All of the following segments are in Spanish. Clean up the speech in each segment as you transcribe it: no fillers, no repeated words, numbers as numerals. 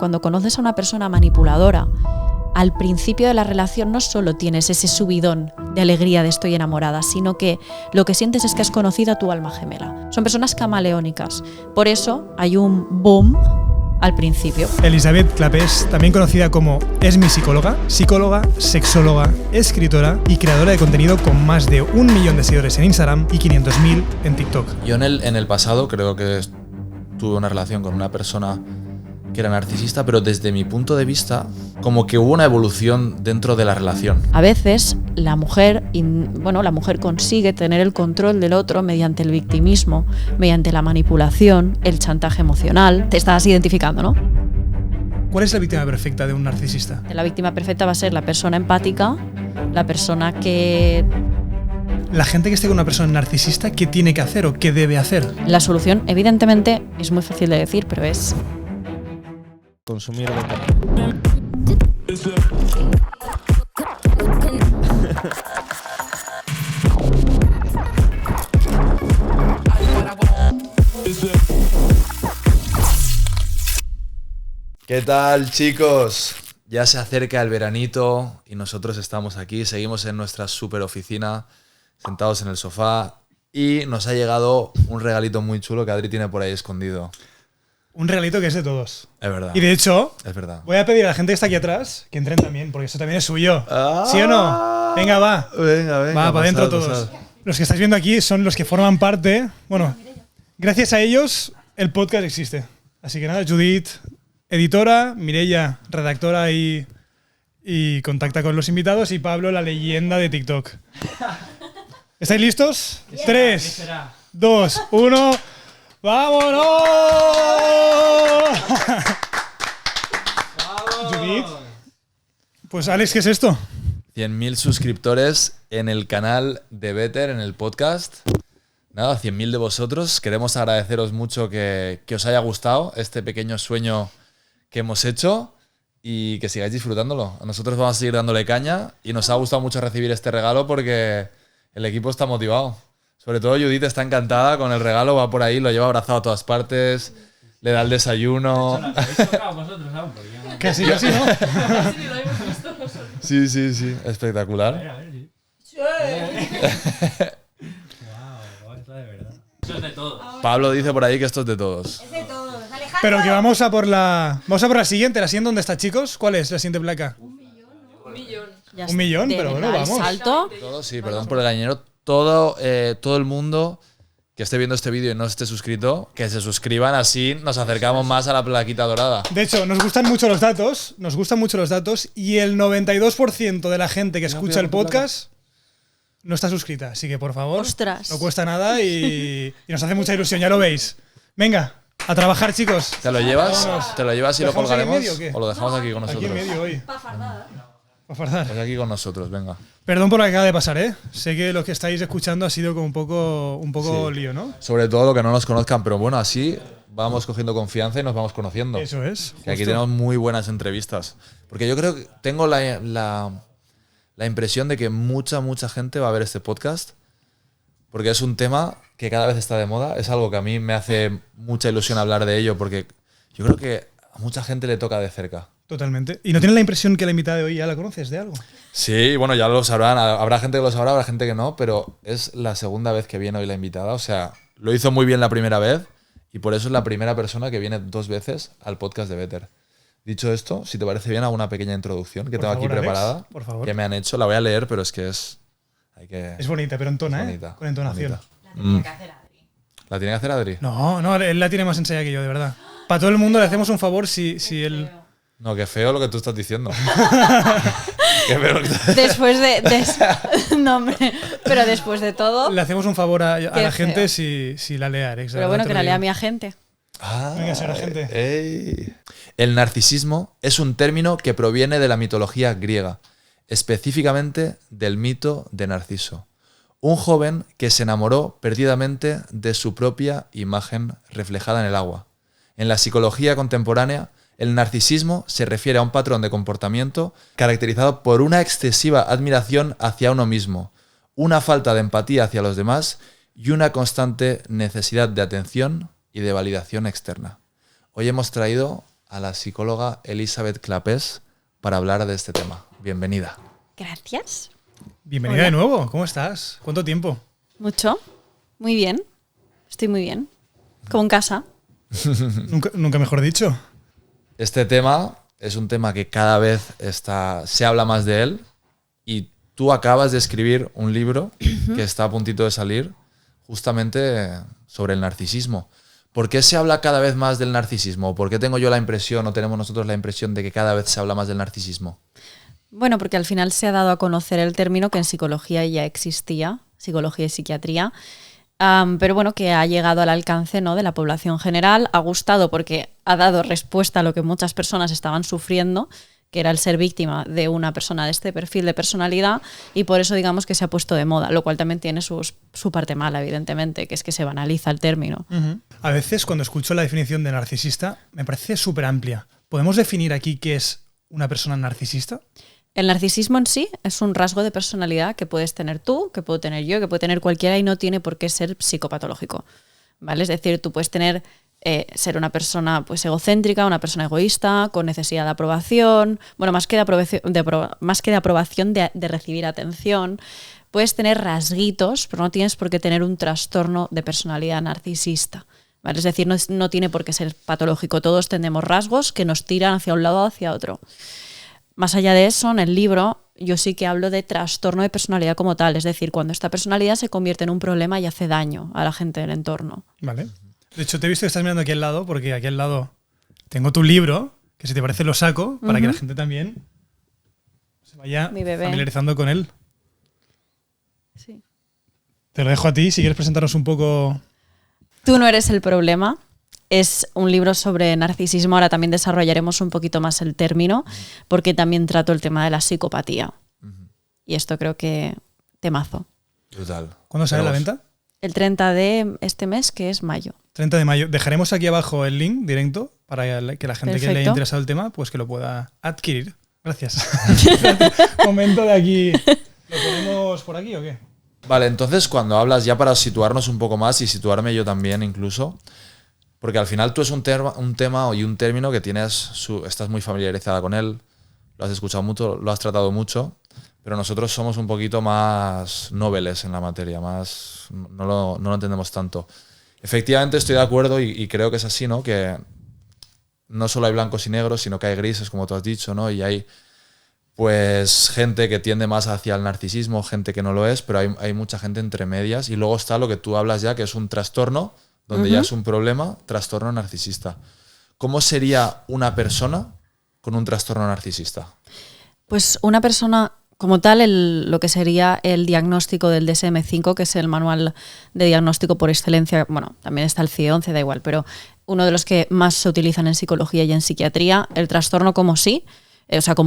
cuando conoces a una persona manipuladora, al principio de la relación no solo tienes ese subidón de alegría de estoy enamorada, sino que lo que sientes es que has conocido a tu alma gemela. Son personas camaleónicas. Por eso hay un boom al principio. Elisabeth Clapés, también conocida como Es mi psicóloga, sexóloga, escritora y creadora de contenido con más de 1 millón de seguidores en Instagram y 500.000 en TikTok. Yo en el pasado creo que tuve una relación con una persona que era narcisista, pero desde mi punto de vista, como que hubo una evolución dentro de la relación. A veces la mujer consigue tener el control del otro mediante el victimismo, mediante la manipulación, el chantaje emocional. Te estás identificando, ¿no? ¿Cuál es la víctima perfecta de un narcisista? La víctima perfecta va a ser la persona empática, la persona que... La gente que esté con una persona narcisista, ¿qué tiene que hacer o qué debe hacer? La solución, evidentemente, es muy fácil de decir, pero es... consumir ¿Qué tal, chicos? Ya se acerca el veranito y nosotros estamos aquí, seguimos en nuestra super oficina, sentados en el sofá, y nos ha llegado un regalito muy chulo que Adri tiene por ahí escondido. Un regalito que es de todos. Es verdad. Y de hecho, Es verdad. voy a pedir a la gente que está aquí atrás que entren también, porque eso también es suyo. ¿Sí o no? Venga, va. Venga. Va, para adentro todos. pasad. Los que estáis viendo aquí son los que forman parte. Bueno, gracias a ellos el podcast existe. Así que nada, Judith, editora, Mireia, redactora y contacta con los invitados, y Pablo, la leyenda de TikTok. ¿Estáis listos? 3, 2, 1... ¡Vámonos! Judith. Pues Alex, ¿qué es esto? 100.000 suscriptores en el canal de Better, en el podcast. Nada, 100.000 de vosotros. Queremos agradeceros mucho que os haya gustado este pequeño sueño que hemos hecho y que sigáis disfrutándolo. Nosotros vamos a seguir dándole caña y nos ha gustado mucho recibir este regalo porque el equipo está motivado. Sobre todo Judith está encantada con el regalo, va por ahí, lo lleva abrazado a todas partes, le da el desayuno. Casi, casi, ¿no? Sí, espectacular. Pablo dice por ahí que esto es de todos. Es de todos. Alejandro. Pero que vamos a por la siguiente. ¿La siguiente dónde está, chicos? ¿Cuál es la siguiente placa? 1 millón. Ya 1 millón, de pero bueno, verdad, el vamos. salto. Todo, sí, perdón por el gañero. Todo el mundo que esté viendo este vídeo y no esté suscrito, que se suscriban, así nos acercamos más a la plaquita dorada. De hecho, nos gustan mucho los datos, y el 92% de la gente que escucha el podcast no está suscrita. Así que, por favor, Ostras. no cuesta nada y nos hace mucha ilusión, ya lo veis. Venga, a trabajar, chicos. ¿Te lo llevas? Vámonos. ¿Te lo llevas y lo ¿Dejamos ahí en colgaremos? medio o qué? ¿O lo dejamos aquí con Aquí nosotros? en medio hoy. Pa' fardada. Pa' fardar. Pues aquí con nosotros, venga. Perdón por lo que acaba de pasar, ¿eh? Sé que lo que estáis escuchando ha sido como un poco Sí. lío, ¿no? Sobre todo lo que no nos conozcan, pero bueno, así vamos cogiendo confianza y nos vamos conociendo. Eso es. Que aquí justo. tenemos muy buenas entrevistas. Porque yo creo que tengo la impresión de que mucha gente va a ver este podcast. Porque es un tema que cada vez está de moda. Es algo que a mí me hace mucha ilusión hablar de ello. Porque yo creo que a mucha gente le toca de cerca. Totalmente. ¿Y no tienes la impresión que la invitada de hoy ya la conoces de algo? Sí, bueno, ya lo sabrán. Habrá gente que lo sabrá, habrá gente que no. Pero es la segunda vez que viene hoy la invitada. O sea, lo hizo muy bien la primera vez. Y por eso es la primera persona que viene 2 veces al podcast de Better. Dicho esto, si te parece bien, hago una pequeña introducción que Por tengo favor, aquí Alex, preparada. por favor. Que me han hecho. La voy a leer, pero es que es... Es bonita, pero entona, es ¿eh? bonita, Con entonación. bonita. La tenía que hacer Adri. ¿La tiene que hacer Adri? No, él la tiene más ensayada que yo, de verdad. Para todo el mundo le hacemos un favor si él... No, qué feo lo que tú estás diciendo. Qué feo lo que estás... Después de no, hombre, pero después de todo. Le hacemos un favor a la Qué gente feo. si la lee Alex. de Pero verdad bueno, te que lo la lea digo. mi agente. Ah, Venga, señora gente. ey. El narcisismo es un término que proviene de la mitología griega, específicamente del mito de Narciso, un joven que se enamoró perdidamente de su propia imagen reflejada en el agua. En la psicología contemporánea, el narcisismo se refiere a un patrón de comportamiento caracterizado por una excesiva admiración hacia uno mismo, una falta de empatía hacia los demás y una constante necesidad de atención y de validación externa. Hoy hemos traído a la psicóloga Elizabeth Clapés para hablar de este tema. Bienvenida. Gracias. Bienvenida Hola. de nuevo. ¿Cómo estás? ¿Cuánto tiempo? Mucho. Muy bien. Estoy muy bien. Como en casa. Nunca mejor dicho. Este tema es un tema que cada vez se habla más de él y tú acabas de escribir un libro que está a puntito de salir justamente sobre el narcisismo. ¿Por qué se habla cada vez más del narcisismo? ¿Por qué tengo yo la impresión o tenemos nosotros la impresión de que cada vez se habla más del narcisismo? Bueno, porque al final se ha dado a conocer el término que en psicología ya existía, psicología y psiquiatría, pero bueno, que ha llegado al alcance, ¿no?, de la población general, ha gustado porque ha dado respuesta a lo que muchas personas estaban sufriendo, que era el ser víctima de una persona de este perfil de personalidad, y por eso digamos que se ha puesto de moda, lo cual también tiene su parte mala, evidentemente, que es que se banaliza el término. A veces cuando escucho la definición de narcisista me parece súper amplia. ¿Podemos definir aquí qué es una persona narcisista? El narcisismo en sí es un rasgo de personalidad que puedes tener tú, que puedo tener yo, que puede tener cualquiera y no tiene por qué ser psicopatológico, ¿vale? Es decir, tú puedes ser una persona pues egocéntrica, una persona egoísta, con necesidad de aprobación, bueno, más que de aprobación, de recibir atención. Puedes tener rasguitos, pero no tienes por qué tener un trastorno de personalidad narcisista, ¿vale? Es decir, no tiene por qué ser patológico. Todos tenemos rasgos que nos tiran hacia un lado o hacia otro. Más allá de eso, en el libro yo sí que hablo de trastorno de personalidad como tal, es decir, cuando esta personalidad se convierte en un problema y hace daño a la gente del entorno. Vale. De hecho, te he visto que estás mirando aquí al lado, porque aquí al lado tengo tu libro, que si te parece lo saco, para que la gente también se vaya Mi bebé. familiarizando con él. Sí. Te lo dejo a ti, si quieres presentarnos un poco. Tú no eres el problema. Es un libro sobre narcisismo. Ahora también desarrollaremos un poquito más el término, porque también trato el tema de la psicopatía. Y esto creo que temazo. Brutal. ¿Cuándo sale a la Vamos. venta? El 30 de este mes, que es mayo. 30 de mayo. Dejaremos aquí abajo el link directo para que la gente que le haya Perfecto. interesado el tema, pues que lo pueda adquirir. Gracias. Momento de aquí. ¿Lo ponemos por aquí o qué? Vale, entonces cuando hablas, ya para situarnos un poco más y situarme yo también incluso, porque al final tú es un tema y un término que estás muy familiarizada con él, lo has escuchado mucho, lo has tratado mucho, pero nosotros somos un poquito más noveles en la materia, no lo entendemos tanto. Efectivamente estoy de acuerdo y creo que es así, ¿no? Que no solo hay blancos y negros, sino que hay grises, como tú has dicho, ¿no? Y hay pues gente que tiende más hacia el narcisismo, gente que no lo es, pero hay mucha gente entre medias. Y luego está lo que tú hablas ya, que es un trastorno, donde ya es un problema, trastorno narcisista. ¿Cómo sería una persona con un trastorno narcisista? Pues una persona como tal, lo que sería el diagnóstico del DSM-5, que es el manual de diagnóstico por excelencia, bueno, también está el CIE-11, da igual, pero uno de los que más se utilizan en psicología y en psiquiatría. El trastorno como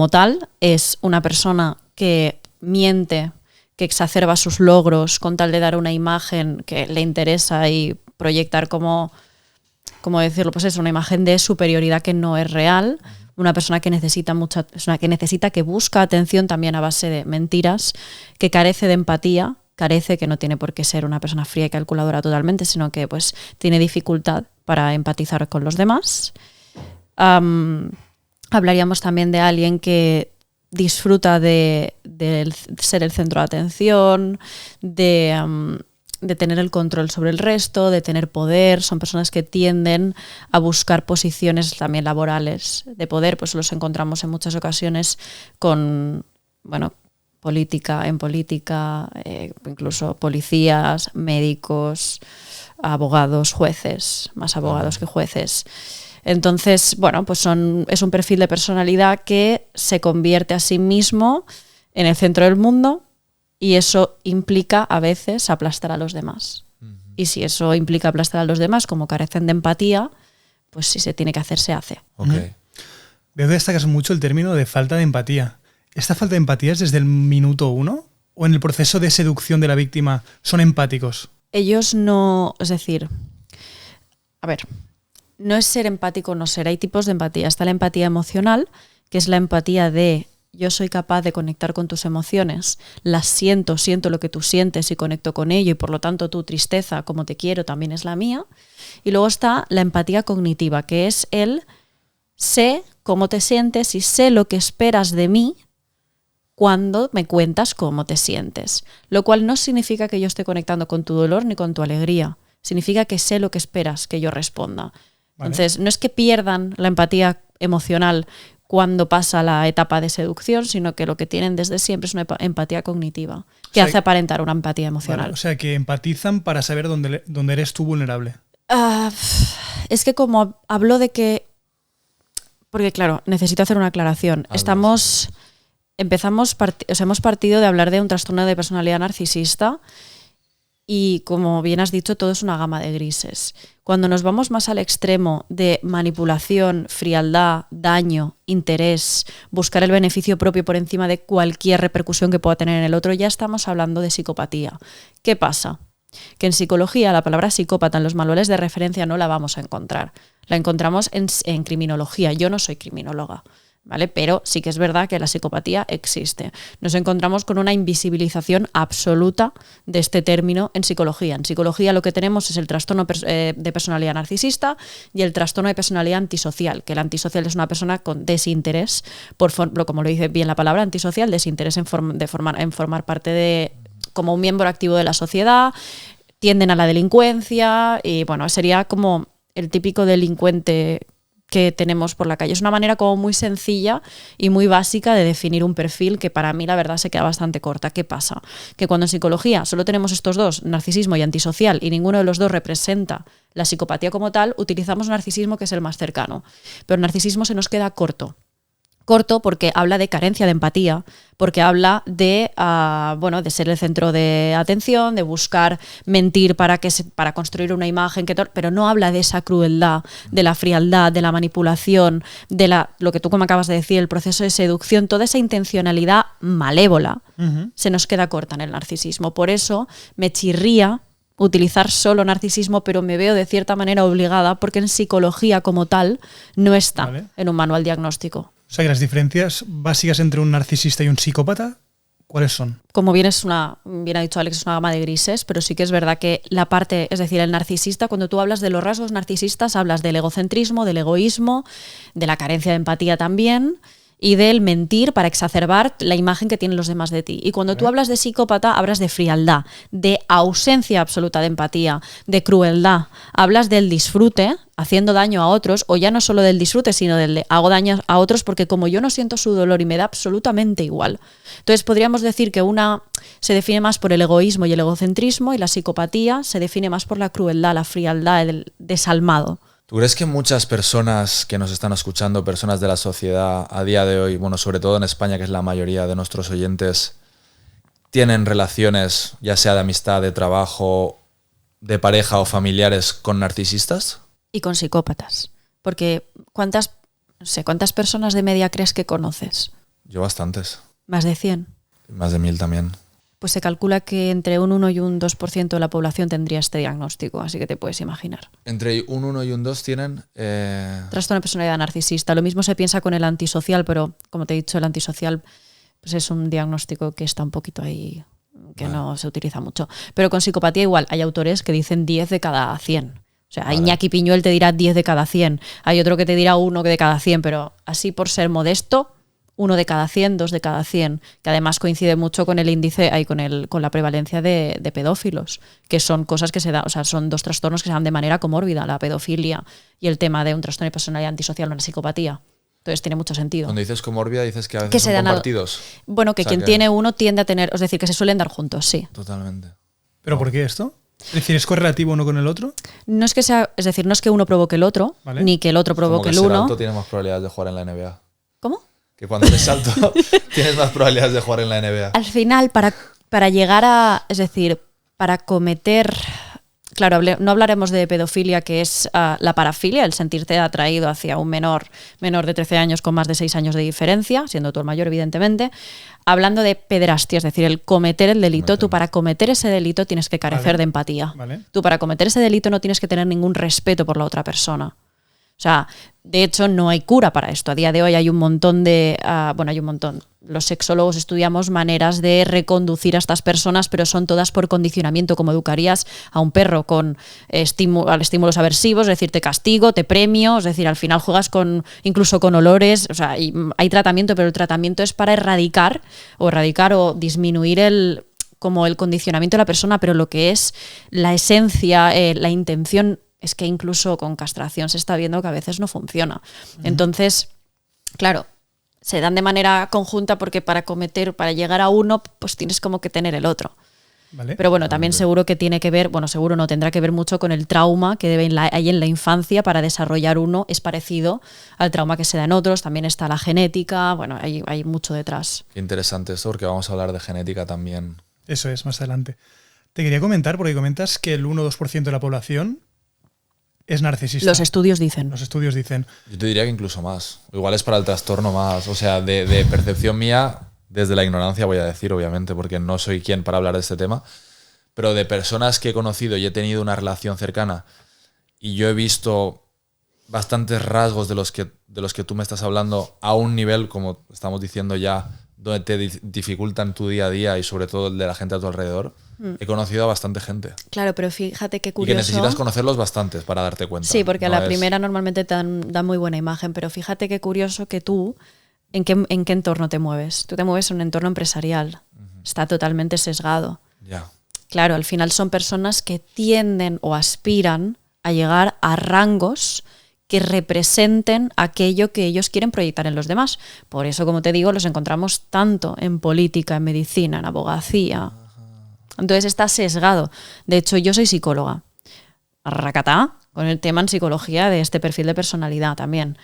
tal, es una persona que miente, que exacerba sus logros con tal de dar una imagen que le interesa y proyectar como decirlo, pues es una imagen de superioridad que no es real. Una persona que que busca atención también a base de mentiras, que carece de empatía, que no tiene por qué ser una persona fría y calculadora totalmente, sino que pues tiene dificultad para empatizar con los demás. Hablaríamos también de alguien que disfruta de ser el centro de atención, de tener el control sobre el resto, de tener poder. Son personas que tienden a buscar posiciones también laborales de poder, pues los encontramos en muchas ocasiones con, política, incluso policías, médicos, abogados, jueces, más abogados que jueces. Entonces, pues es un perfil de personalidad que se convierte a sí mismo en el centro del mundo. Y eso implica a veces aplastar a los demás. Y si eso implica aplastar a los demás, como carecen de empatía, pues si se tiene que hacer, se hace. Okay. Veo que destacas mucho el término de falta de empatía. ¿Esta falta de empatía es desde el minuto 1? ¿O en el proceso de seducción de la víctima son empáticos? Ellos no... Es decir, no es ser empático o no ser. Hay tipos de empatía. Está la empatía emocional, que es la empatía de... Yo soy capaz de conectar con tus emociones, las siento lo que tú sientes y conecto con ello y por lo tanto tu tristeza, como te quiero, también es la mía. Y luego está la empatía cognitiva, que es sé cómo te sientes y sé lo que esperas de mí cuando me cuentas cómo te sientes. Lo cual no significa que yo esté conectando con tu dolor ni con tu alegría. Significa que sé lo que esperas que yo responda. Vale. Entonces, no es que pierdan la empatía emocional cuando pasa la etapa de seducción, sino que lo que tienen desde siempre es una empatía cognitiva, que O sea, hace aparentar una empatía emocional. Vale, o sea, que empatizan para saber dónde eres tú vulnerable. Es que como hablo de que... Porque claro, necesito hacer una aclaración. Hemos partido de hablar de un trastorno de personalidad narcisista y, como bien has dicho, todo es una gama de grises. Cuando nos vamos más al extremo de manipulación, frialdad, daño, interés, buscar el beneficio propio por encima de cualquier repercusión que pueda tener en el otro, ya estamos hablando de psicopatía. ¿Qué pasa? Que en psicología la palabra psicópata en los manuales de referencia no la vamos a encontrar. La encontramos en criminología. Yo no soy criminóloga, ¿vale? Pero sí que es verdad que la psicopatía existe. Nos encontramos con una invisibilización absoluta de este término en psicología. En psicología lo que tenemos es el trastorno de personalidad narcisista y el trastorno de personalidad antisocial, que el antisocial es una persona con desinterés, como lo dice bien la palabra, antisocial, desinterés en formar parte de, como un miembro activo de la sociedad, tienden a la delincuencia y bueno, sería como el típico delincuente que tenemos por la calle. Es una manera como muy sencilla y muy básica de definir un perfil que para mí la verdad se queda bastante corta. ¿Qué pasa? Que cuando en psicología solo tenemos estos dos, narcisismo y antisocial, y ninguno de los dos representa la psicopatía como tal, utilizamos narcisismo, que es el más cercano. Pero el narcisismo se nos queda corto. Corto porque habla de carencia de empatía, porque habla de, de ser el centro de atención, de buscar mentir para construir una imagen, pero no habla de esa crueldad, de la frialdad, de la manipulación, de lo que tú como acabas de decir, el proceso de seducción, toda esa intencionalidad malévola se nos queda corta en el narcisismo. Por eso me chirría utilizar solo narcisismo, pero me veo de cierta manera obligada porque en psicología como tal no está en un manual diagnóstico. O sea, que las diferencias básicas entre un narcisista y un psicópata, ¿cuáles son? Como bien ha dicho Alex, es una gama de grises, pero sí que es verdad que la parte, es decir, el narcisista, cuando tú hablas de los rasgos narcisistas, hablas del egocentrismo, del egoísmo, de la carencia de empatía también, y del mentir para exacerbar la imagen que tienen los demás de ti. Y cuando tú hablas de psicópata, hablas de frialdad, de ausencia absoluta de empatía, de crueldad. Hablas del disfrute, haciendo daño a otros, o ya no solo del disfrute, sino del de hago daño a otros porque como yo no siento su dolor y me da absolutamente igual. Entonces podríamos decir que una se define más por el egoísmo y el egocentrismo, y la psicopatía se define más por la crueldad, la frialdad, el desalmado. ¿Tú crees que muchas personas que nos están escuchando, personas de la sociedad a día de hoy, bueno, sobre todo en España, que es la mayoría de nuestros oyentes, tienen relaciones, ya sea de amistad, de trabajo, de pareja o familiares, con narcisistas? Y con psicópatas. Porque ¿cuántas personas de media crees que conoces? Yo bastantes. Más de 100. Más de 1000 también. Pues se calcula que entre un 1 y un 2% de la población tendría este diagnóstico, así que te puedes imaginar. Entre un 1 y un 2 tienen... Trastorno de personalidad narcisista. Lo mismo se piensa con el antisocial, pero como te he dicho, el antisocial pues es un diagnóstico que está un poquito ahí, que no se utiliza mucho. Pero con psicopatía igual, hay autores que dicen 10 de cada 100. O sea, Iñaki Piñuel te dirá 10 de cada 100. Hay otro que te dirá 1 de cada 100, pero así por ser modesto, 1 de cada 100, 2 de cada 100, que además coincide mucho con el índice, con la prevalencia de pedófilos, que son cosas que se dan, o sea, son dos trastornos que se dan de manera comórbida, la pedofilia y el tema de un trastorno de personalidad antisocial o una psicopatía. Entonces tiene mucho sentido. Cuando dices comórbida, dices que a veces son compartidos. Bueno, que quien tiene uno tiende a tener, es decir, que se suelen dar juntos, sí. Totalmente. ¿Pero por qué esto? Es decir, ¿es correlativo uno con el otro? No es que sea, es decir, no es que uno provoque el otro, ¿vale? Ni que el otro provoque el uno. Como que ser alto tiene más probabilidades de jugar en la NBA. ¿Cómo? Que cuando eres alto tienes más probabilidades de jugar en la NBA. Al final, para llegar a, es decir, para cometer... Claro, no hablaremos de pedofilia, que es la parafilia, el sentirte atraído hacia un menor de 13 años con más de 6 años de diferencia, siendo tú el mayor, evidentemente. Hablando de pederastia, es decir, el cometer el delito. Tú para cometer ese delito tienes que carecer de empatía. Vale. Tú para cometer ese delito no tienes que tener ningún respeto por la otra persona. O sea, de hecho, no hay cura para esto. A día de hoy hay un montón de... Los sexólogos estudiamos maneras de reconducir a estas personas, pero son todas por condicionamiento, como educarías a un perro con estímulos aversivos, es decir, te castigo, te premio, es decir, al final juegas incluso con olores. O sea, hay tratamiento, pero el tratamiento es para erradicar o disminuir el condicionamiento de la persona, pero lo que es la esencia, la intención... Es que incluso con castración se está viendo que a veces no funciona. Entonces, claro, se dan de manera conjunta porque para llegar a uno, pues tienes como que tener el otro. Vale. Pero bueno, también seguro que tiene que ver, seguro no, tendrá que ver mucho con el trauma que hay en la infancia para desarrollar uno. Es parecido al trauma que se da en otros, también está la genética, bueno, hay mucho detrás. Qué interesante esto, porque vamos a hablar de genética también. Eso es, más adelante. Te quería comentar, porque comentas que el 1 o 2% de la población es narcisista. Los estudios dicen. Los estudios dicen. Yo te diría que incluso más. Igual es para el trastorno más. O sea, de percepción mía, desde la ignorancia voy a decir, obviamente, porque no soy quien para hablar de este tema, pero de personas que he conocido y he tenido una relación cercana y yo he visto bastantes rasgos de los que tú me estás hablando a un nivel, como estamos diciendo ya, donde te dificultan tu día a día y sobre todo el de la gente a tu alrededor. He conocido a bastante gente. Claro, pero fíjate qué curioso. Y que necesitas conocerlos bastantes para darte cuenta. Sí, porque a No la primera normalmente te dan muy buena imagen, pero fíjate qué curioso que tú, ¿en qué entorno te mueves? Tú te mueves en un entorno empresarial. Está totalmente sesgado. Ya. Claro, al final son personas que tienden o aspiran a llegar a rangos que representen aquello que ellos quieren proyectar en los demás. Por eso, como te digo, los encontramos tanto en política, en medicina, en abogacía. Entonces está sesgado. De hecho, yo soy psicóloga. Racatá, con el tema en psicología de este perfil de personalidad también.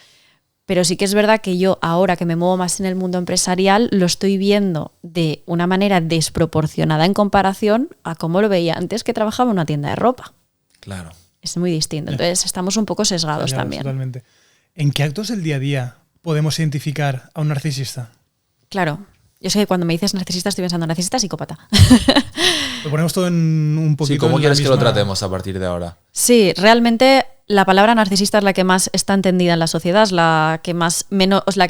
Pero sí que es verdad que yo, ahora que me muevo más en el mundo empresarial, lo estoy viendo de una manera desproporcionada en comparación a cómo lo veía antes que trabajaba en una tienda de ropa. Claro. Es muy distinto. Entonces estamos un poco sesgados también. Totalmente. ¿En qué actos del día a día podemos identificar a un narcisista? Claro. Yo sé que cuando me dices narcisista estoy pensando narcisista psicópata. Lo ponemos todo en un poquito. Sí, ¿cómo en quieres la que lo misma... tratemos a partir de ahora? Sí, realmente la palabra narcisista es la que más está entendida en la sociedad, es la que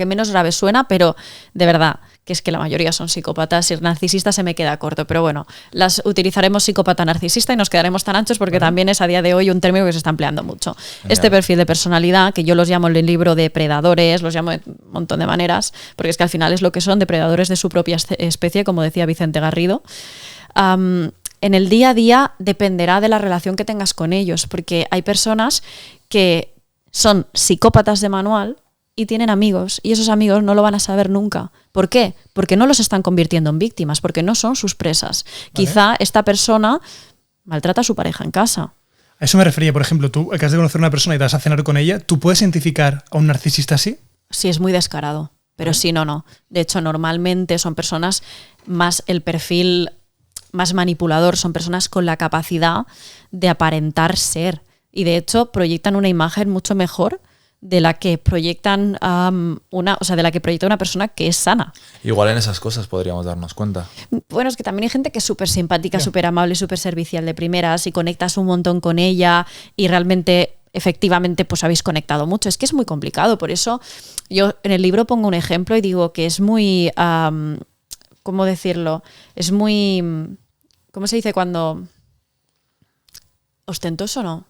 menos grave suena, pero de verdad, que es que la mayoría son psicópatas y narcisista se me queda corto. Pero bueno, las utilizaremos psicópata narcisista y nos quedaremos tan anchos porque también es a día de hoy un término que se está empleando mucho. Genial. Este perfil de personalidad, que yo los llamo en el libro depredadores, los llamo de un montón de maneras, porque es que al final es lo que son, depredadores de su propia especie, como decía Vicente Garrido. En el día a día dependerá de la relación que tengas con ellos, porque hay personas que son psicópatas de manual y tienen amigos, y esos amigos no lo van a saber nunca. ¿Por qué? Porque no los están convirtiendo en víctimas, porque no son sus presas. Vale. Quizá esta persona maltrata a su pareja en casa. A eso me refería, por ejemplo, tú acabas de conocer a una persona y te vas a cenar con ella, ¿tú puedes identificar a un narcisista así? Sí, es muy descarado, pero sí, no. De hecho, normalmente son personas más el perfil más manipulador, son personas con la capacidad de aparentar ser. Y de hecho proyectan una imagen mucho mejor de la que proyectan de la que proyecta una persona que es sana. Igual en esas cosas podríamos darnos cuenta. Bueno, es que también hay gente que es súper simpática, súper amable, súper servicial de primeras y conectas un montón con ella y realmente, efectivamente, pues habéis conectado mucho. Es que es muy complicado. Por eso yo en el libro pongo un ejemplo y digo que es muy... ¿cómo decirlo? Es muy... ¿Cómo se dice cuando...? ¿Ostentoso no?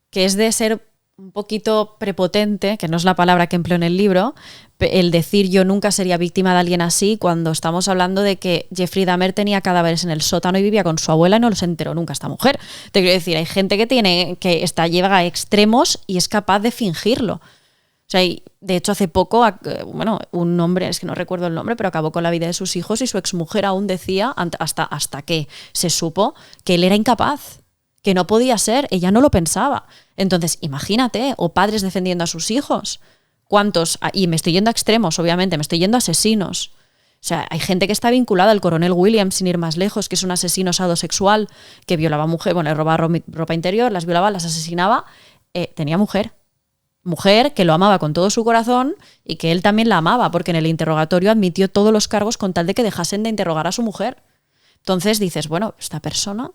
Que es de ser un poquito prepotente, que no es la palabra que empleo en el libro, el decir yo nunca sería víctima de alguien así cuando estamos hablando de que Jeffrey Dahmer tenía cadáveres en el sótano y vivía con su abuela y no los enteró nunca esta mujer. Te quiero decir, hay gente que llega a extremos y es capaz de fingirlo. O sea, de hecho hace poco, un hombre, es que no recuerdo el nombre, pero acabó con la vida de sus hijos y su exmujer aún decía, hasta que se supo, que él era incapaz, que no podía ser, ella no lo pensaba. Entonces, imagínate, o padres defendiendo a sus hijos. ¿Cuántos? Y me estoy yendo a extremos, obviamente, me estoy yendo a asesinos. O sea, hay gente que está vinculada al coronel Williams, sin ir más lejos, que es un asesino sadosexual que violaba a mujeres, le robaba ropa interior, las violaba, las asesinaba. Tenía mujer que lo amaba con todo su corazón y que él también la amaba, porque en el interrogatorio admitió todos los cargos con tal de que dejasen de interrogar a su mujer. Entonces dices, bueno, esta persona...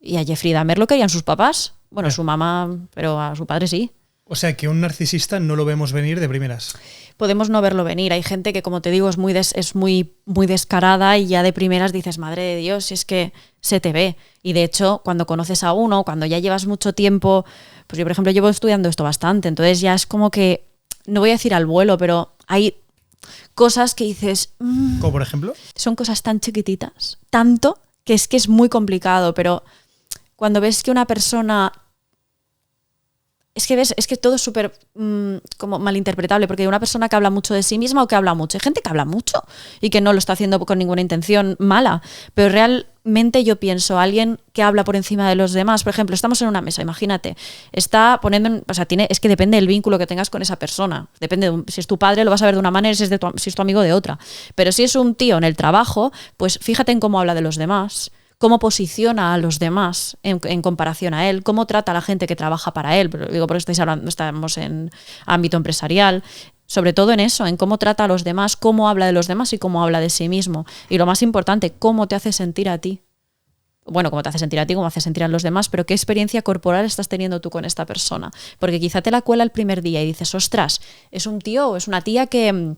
Y a Jeffrey Dahmer lo querían sus papás. Bueno, su mamá, pero a su padre sí. O sea, que un narcisista no lo vemos venir de primeras. Podemos no verlo venir. Hay gente que, como te digo, es muy descarada y ya de primeras dices, madre de Dios, si es que se te ve. Y de hecho, cuando conoces a uno, cuando ya llevas mucho tiempo, pues yo, por ejemplo, llevo estudiando esto bastante, entonces ya es como que, no voy a decir al vuelo, pero hay cosas que dices... ¿Como por ejemplo? Son cosas tan chiquititas, tanto, que es muy complicado, pero cuando ves que una persona... Es que todo es súper como malinterpretable, porque hay una persona que habla mucho de sí misma o que habla mucho. Hay gente que habla mucho y que no lo está haciendo con ninguna intención mala, pero realmente yo pienso, alguien que habla por encima de los demás, por ejemplo, estamos en una mesa, imagínate, está poniendo, o sea, es que depende del vínculo que tengas con esa persona. Depende si es tu padre, lo vas a ver de una manera, si es tu amigo de otra. Pero si es un tío en el trabajo, pues fíjate en cómo habla de los demás, cómo posiciona a los demás en comparación a él, cómo trata a la gente que trabaja para él. Pero digo, porque estamos en ámbito empresarial, sobre todo en eso, en cómo trata a los demás, cómo habla de los demás y cómo habla de sí mismo. Y lo más importante, cómo te hace sentir a ti. Bueno, cómo te hace sentir a ti, cómo hace sentir a los demás, pero qué experiencia corporal estás teniendo tú con esta persona. Porque quizá te la cuela el primer día y dices, ostras, es un tío o es una tía que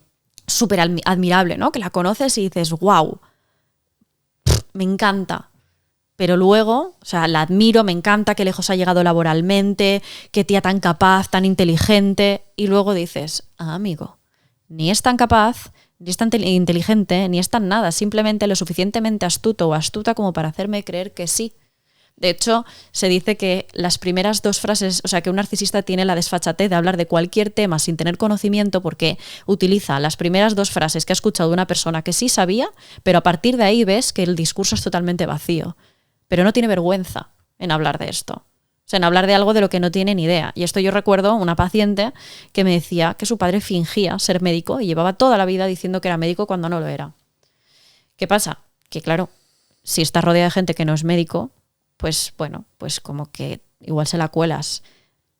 súper admirable, ¿no? Que la conoces y dices, wow, me encanta. Pero luego, o sea, la admiro, me encanta, qué lejos ha llegado laboralmente, qué tía tan capaz, tan inteligente. Y luego dices, amigo, ni es tan capaz, ni es tan inteligente, ni es tan nada, simplemente lo suficientemente astuto o astuta como para hacerme creer que sí. De hecho, se dice que las primeras 2 frases, o sea, que un narcisista tiene la desfachatez de hablar de cualquier tema sin tener conocimiento porque utiliza las primeras 2 frases que ha escuchado de una persona que sí sabía, pero a partir de ahí ves que el discurso es totalmente vacío. Pero no tiene vergüenza en hablar de esto. O sea, en hablar de algo de lo que no tiene ni idea. Y esto yo recuerdo una paciente que me decía que su padre fingía ser médico y llevaba toda la vida diciendo que era médico cuando no lo era. ¿Qué pasa? Que claro, si estás rodeada de gente que no es médico, pues bueno, pues como que igual se la cuelas.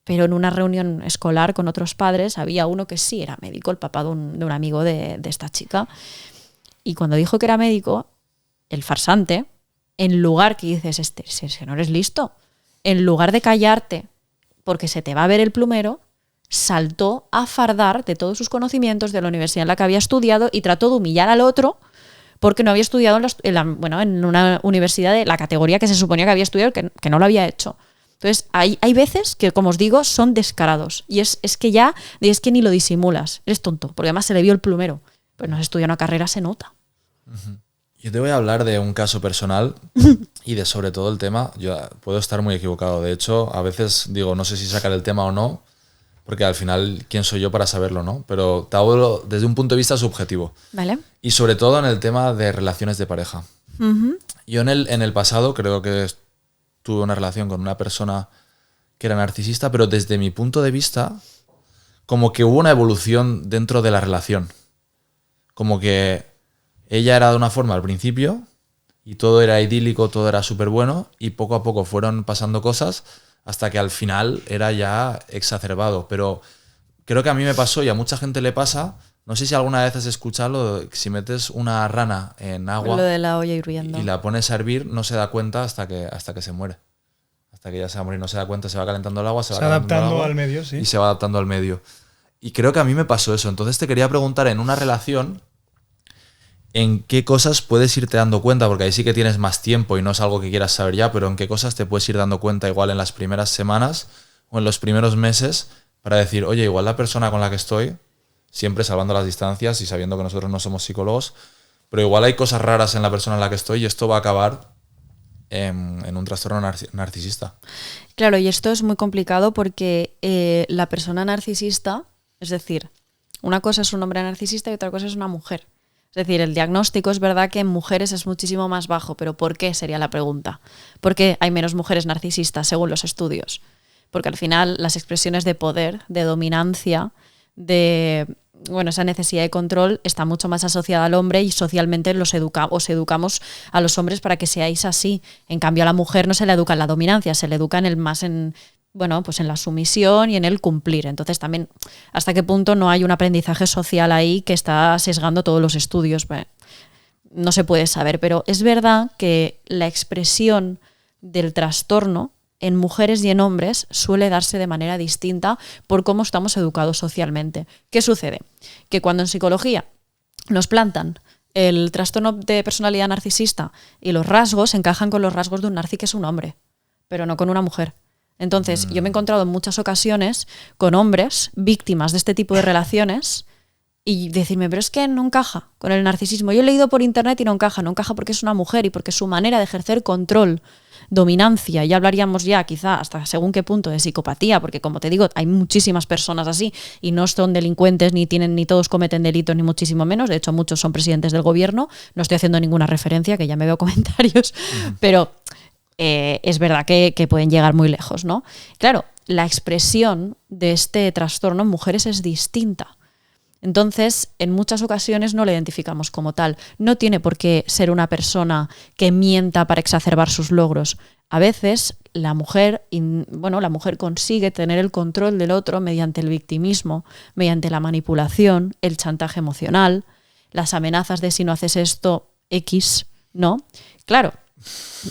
Pero en una reunión escolar con otros padres había uno que sí era médico, el papá de un amigo de esta chica. Y cuando dijo que era médico, el farsante, en lugar que dices, si no eres listo, en lugar de callarte porque se te va a ver el plumero, saltó a fardar de todos sus conocimientos de la universidad en la que había estudiado y trató de humillar al otro porque no había estudiado en una universidad de la categoría que se suponía que había estudiado, que no lo había hecho. Entonces, hay veces que, como os digo, son descarados. Y es que ni lo disimulas. Eres tonto, porque además se le vio el plumero. Pues no has estudiado una carrera, se nota. Uh-huh. Yo te voy a hablar de un caso personal y de sobre todo el tema. Yo puedo estar muy equivocado. De hecho, a veces digo, no sé si sacar el tema o no, porque al final, ¿quién soy yo para saberlo, no? Pero te hablo desde un punto de vista subjetivo. Vale. Y sobre todo en el tema de relaciones de pareja. Uh-huh. Yo en el pasado creo que tuve una relación con una persona que era narcisista, pero desde mi punto de vista, como que hubo una evolución dentro de la relación. Como que ella era de una forma al principio y todo era idílico, todo era súper bueno y poco a poco fueron pasando cosas hasta que al final era ya exacerbado. Pero creo que a mí me pasó y a mucha gente le pasa, no sé si alguna vez has escuchado, si metes una rana en agua lo de la olla hirviendo y la pones a hervir, no se da cuenta hasta que se muere. Hasta que ya se va a morir, no se da cuenta, se va calentando el agua, se va adaptando al medio, sí. Y se va adaptando al medio. Y creo que a mí me pasó eso. Entonces te quería preguntar, en una relación, ¿en qué cosas puedes irte dando cuenta? Porque ahí sí que tienes más tiempo y no es algo que quieras saber ya, pero ¿en qué cosas te puedes ir dando cuenta igual en las primeras semanas o en los primeros meses para decir, oye, igual la persona con la que estoy, siempre salvando las distancias y sabiendo que nosotros no somos psicólogos, pero igual hay cosas raras en la persona en la que estoy y esto va a acabar en un trastorno narcisista? Claro, y esto es muy complicado porque la persona narcisista, es decir, una cosa es un hombre narcisista y otra cosa es una mujer. Es decir, el diagnóstico es verdad que en mujeres es muchísimo más bajo, pero ¿por qué? Sería la pregunta. ¿Por qué hay menos mujeres narcisistas según los estudios? Porque al final las expresiones de poder, de dominancia, de esa necesidad de control está mucho más asociada al hombre y socialmente educamos a los hombres para que seáis así. En cambio a la mujer no se le educa en la dominancia, se le educa en la sumisión y en el cumplir. Entonces también, ¿hasta qué punto no hay un aprendizaje social ahí que está sesgando todos los estudios? No se puede saber, pero es verdad que la expresión del trastorno en mujeres y en hombres suele darse de manera distinta por cómo estamos educados socialmente. ¿Qué sucede? Que cuando en psicología nos plantan el trastorno de personalidad narcisista y los rasgos encajan con los rasgos de un narci que es un hombre, pero no con una mujer. Entonces, yo me he encontrado en muchas ocasiones con hombres víctimas de este tipo de relaciones y decirme, pero es que no encaja con el narcisismo. Yo he leído por internet y no encaja porque es una mujer y porque su manera de ejercer control, dominancia, ya hablaríamos ya quizá hasta según qué punto de psicopatía, porque como te digo, hay muchísimas personas así y no son delincuentes ni todos cometen delitos ni muchísimo menos, de hecho muchos son presidentes del gobierno, no estoy haciendo ninguna referencia, que ya me veo comentarios, pero es verdad que pueden llegar muy lejos, ¿no? Claro, la expresión de este trastorno en mujeres es distinta. Entonces, en muchas ocasiones no lo identificamos como tal. No tiene por qué ser una persona que mienta para exacerbar sus logros. A veces la mujer consigue tener el control del otro mediante el victimismo, mediante la manipulación, el chantaje emocional, las amenazas de si no haces esto, X, ¿no? Claro,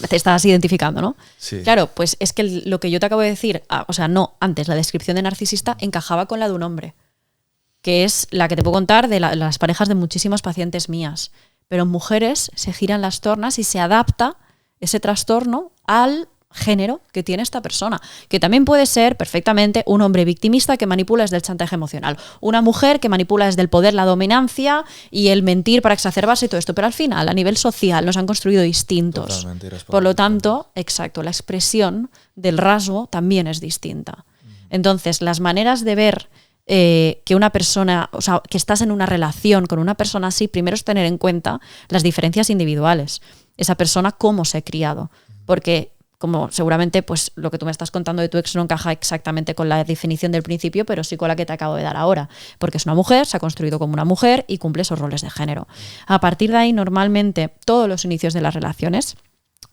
te estás identificando, ¿no? Sí. Claro, pues es que lo que yo te acabo de decir, antes la descripción de narcisista encajaba con la de un hombre, que es la que te puedo contar de las parejas de muchísimos pacientes mías. Pero en mujeres se giran las tornas y se adapta ese trastorno al género que tiene esta persona, que también puede ser perfectamente un hombre victimista que manipula desde el chantaje emocional, una mujer que manipula desde el poder, la dominancia y el mentir para exacerbarse y todo esto, pero al final, a nivel social, nos han construido distintos. Totalmente irresponsable. Por lo tanto, exacto, la expresión del rasgo también es distinta. Entonces, las maneras de ver que una persona, o sea, que estás en una relación con una persona así, primero es tener en cuenta las diferencias individuales. Esa persona, cómo se ha criado. Porque, como seguramente pues lo que tú me estás contando de tu ex no encaja exactamente con la definición del principio, pero sí con la que te acabo de dar ahora. Porque es una mujer, se ha construido como una mujer y cumple esos roles de género. A partir de ahí, normalmente, todos los inicios de las relaciones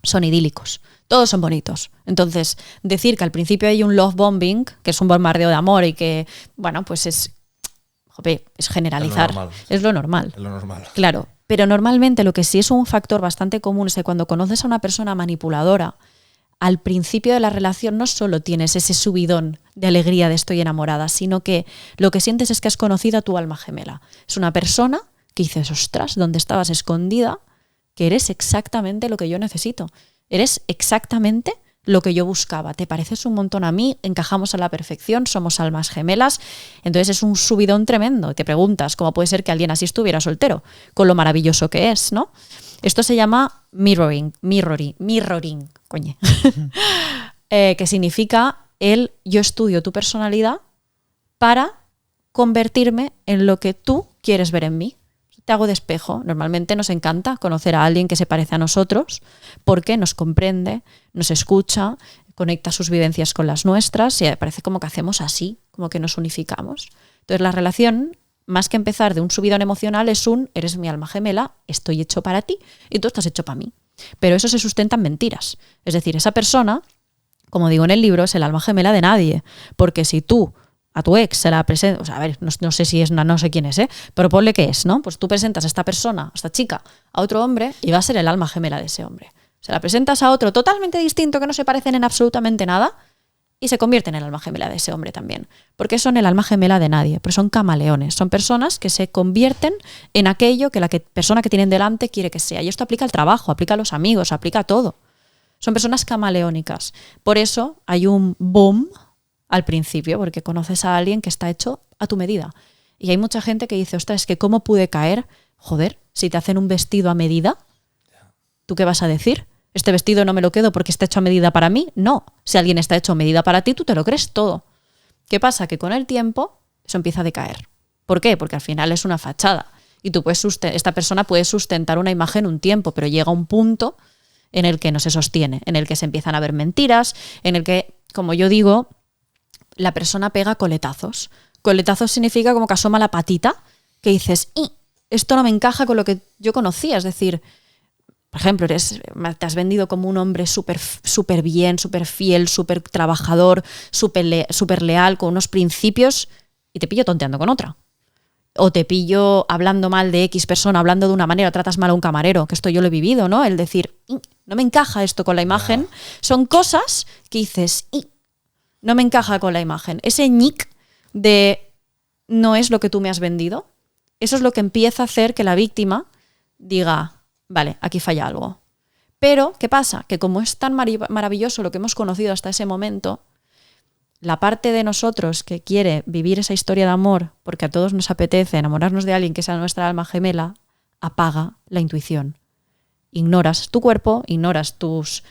son idílicos. Todos son bonitos. Entonces, decir que al principio hay un love bombing, que es un bombardeo de amor y que, bueno, pues es generalizar. Es lo normal. Es lo normal. Claro, pero normalmente lo que sí es un factor bastante común es que cuando conoces a una persona manipuladora, al principio de la relación no solo tienes ese subidón de alegría de estoy enamorada, sino que lo que sientes es que has conocido a tu alma gemela. Es una persona que dices, ostras, ¿dónde estabas escondida? Que eres exactamente lo que yo necesito. Eres exactamente lo que yo buscaba. Te pareces un montón a mí, encajamos a la perfección, somos almas gemelas. Entonces es un subidón tremendo. Te preguntas cómo puede ser que alguien así estuviera soltero, con lo maravilloso que es, ¿no? Esto se llama mirroring, coño. Que significa yo estudio tu personalidad para convertirme en lo que tú quieres ver en mí. Te hago de espejo. Normalmente nos encanta conocer a alguien que se parece a nosotros porque nos comprende, nos escucha, conecta sus vivencias con las nuestras y parece como que hacemos así, como que nos unificamos. Entonces la relación, más que empezar de un subidón emocional, es eres mi alma gemela, estoy hecho para ti y tú estás hecho para mí. Pero eso se sustenta en mentiras. Es decir, esa persona, como digo en el libro, es el alma gemela de nadie. Porque si tú a tu ex se la presentas, o sea, a ver, no sé si es, no sé quién es, pero ponle que es, ¿no? Pues tú presentas a esta persona, a esta chica, a otro hombre y va a ser el alma gemela de ese hombre. Se la presentas a otro totalmente distinto que no se parecen en absolutamente nada y se convierte en el alma gemela de ese hombre también. Porque son el alma gemela de nadie, pero son camaleones, son personas que se convierten en aquello que la persona que tienen delante quiere que sea. Y esto aplica al trabajo, aplica a los amigos, aplica a todo. Son personas camaleónicas. Por eso hay un boom al principio, porque conoces a alguien que está hecho a tu medida. Y hay mucha gente que dice, ostras, es que ¿cómo pude caer? Joder, si te hacen un vestido a medida, ¿tú qué vas a decir? ¿Este vestido no me lo quedo porque está hecho a medida para mí? No. Si alguien está hecho a medida para ti, tú te lo crees todo. ¿Qué pasa? Que con el tiempo eso empieza a decaer. ¿Por qué? Porque al final es una fachada. Y tú esta persona puede sustentar una imagen un tiempo, pero llega un punto en el que no se sostiene, en el que se empiezan a ver mentiras, en el que, como yo digo, la persona pega coletazos. Coletazos significa como que asoma la patita, que dices, esto no me encaja con lo que yo conocía. Es decir, por ejemplo, te has vendido como un hombre súper bien, súper fiel, súper trabajador, súper leal, con unos principios, y te pillo tonteando con otra. o te pillo hablando mal de X persona, hablando de una manera, tratas mal a un camarero, que esto yo lo he vivido, ¿no? El decir, no me encaja esto con la imagen, son cosas que dices, no me encaja con la imagen. Ese ñic de no es lo que tú me has vendido, eso es lo que empieza a hacer que la víctima diga, vale, aquí falla algo. Pero, ¿qué pasa? Que como es tan maravilloso lo que hemos conocido hasta ese momento, la parte de nosotros que quiere vivir esa historia de amor, porque a todos nos apetece enamorarnos de alguien que sea nuestra alma gemela, apaga la intuición. Ignoras tu cuerpo, ignoras todas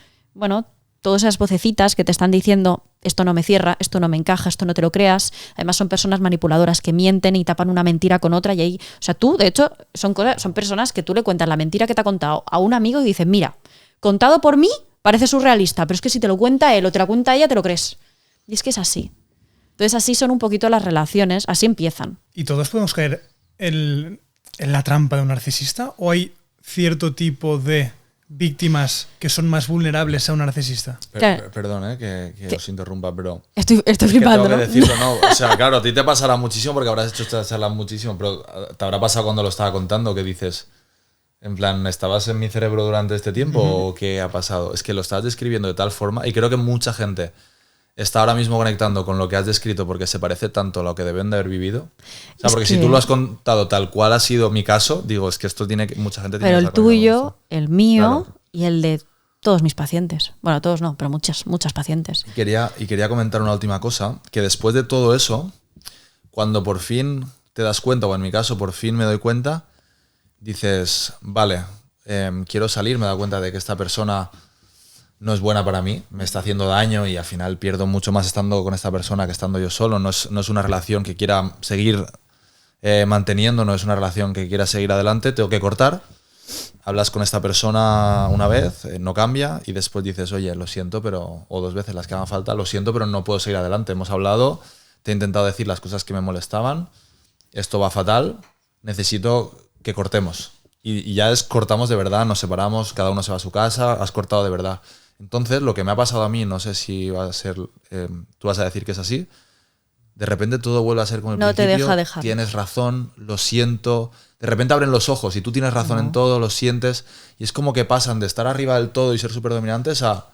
esas vocecitas que te están diciendo esto no me cierra, esto no me encaja, esto no te lo creas. Además son personas manipuladoras que mienten y tapan una mentira con otra y ahí, o sea, tú, de hecho, son personas que tú le cuentas la mentira que te ha contado a un amigo y dices, mira, contado por mí parece surrealista, pero es que si te lo cuenta él o te lo cuenta ella, te lo crees. Y es que es así. Entonces así son un poquito las relaciones, así empiezan. ¿Y todos podemos caer en la trampa de un narcisista? ¿O hay cierto tipo de víctimas que son más vulnerables a un narcisista? Perdón, que os interrumpa, pero... Estoy es que flipando, tengo ¿no? que decirlo, ¿no? O sea, claro, a ti te pasará muchísimo porque habrás hecho estas charlas muchísimo, pero te habrá pasado cuando lo estaba contando que dices, en plan, ¿estabas en mi cerebro durante este tiempo o qué ha pasado? Es que lo estás describiendo de tal forma y creo que mucha gente está ahora mismo conectando con lo que has descrito porque se parece tanto a lo que deben de haber vivido. O sea, porque si tú lo has contado tal cual ha sido mi caso, digo, es que esto mucha gente tiene Pero que el tuyo, esto. el mío Claro. y el de todos mis pacientes. Bueno, todos no, pero muchas pacientes. Y quería comentar una última cosa, que después de todo eso, cuando por fin te das cuenta, o en mi caso por fin me doy cuenta, dices, vale, quiero salir, me he dado cuenta de que esta persona no es buena para mí, me está haciendo daño y al final pierdo mucho más estando con esta persona que estando yo solo. No es una relación que quiera seguir manteniendo, no es una relación que quiera seguir adelante, tengo que cortar. Hablas con esta persona una vez, no cambia y después dices, oye, lo siento, pero o dos veces las que hagan falta, lo siento, pero no puedo seguir adelante. Hemos hablado, te he intentado decir las cosas que me molestaban, esto va fatal, necesito que cortemos. Y ya cortamos de verdad, nos separamos, cada uno se va a su casa, has cortado de verdad. Entonces, lo que me ha pasado a mí, no sé si va a ser, tú vas a decir que es así, de repente todo vuelve a ser como el principio. No te deja dejar. Tienes razón, lo siento. De repente abren los ojos y tú tienes razón en todo, lo sientes. Y es como que pasan de estar arriba del todo y ser súper dominantes a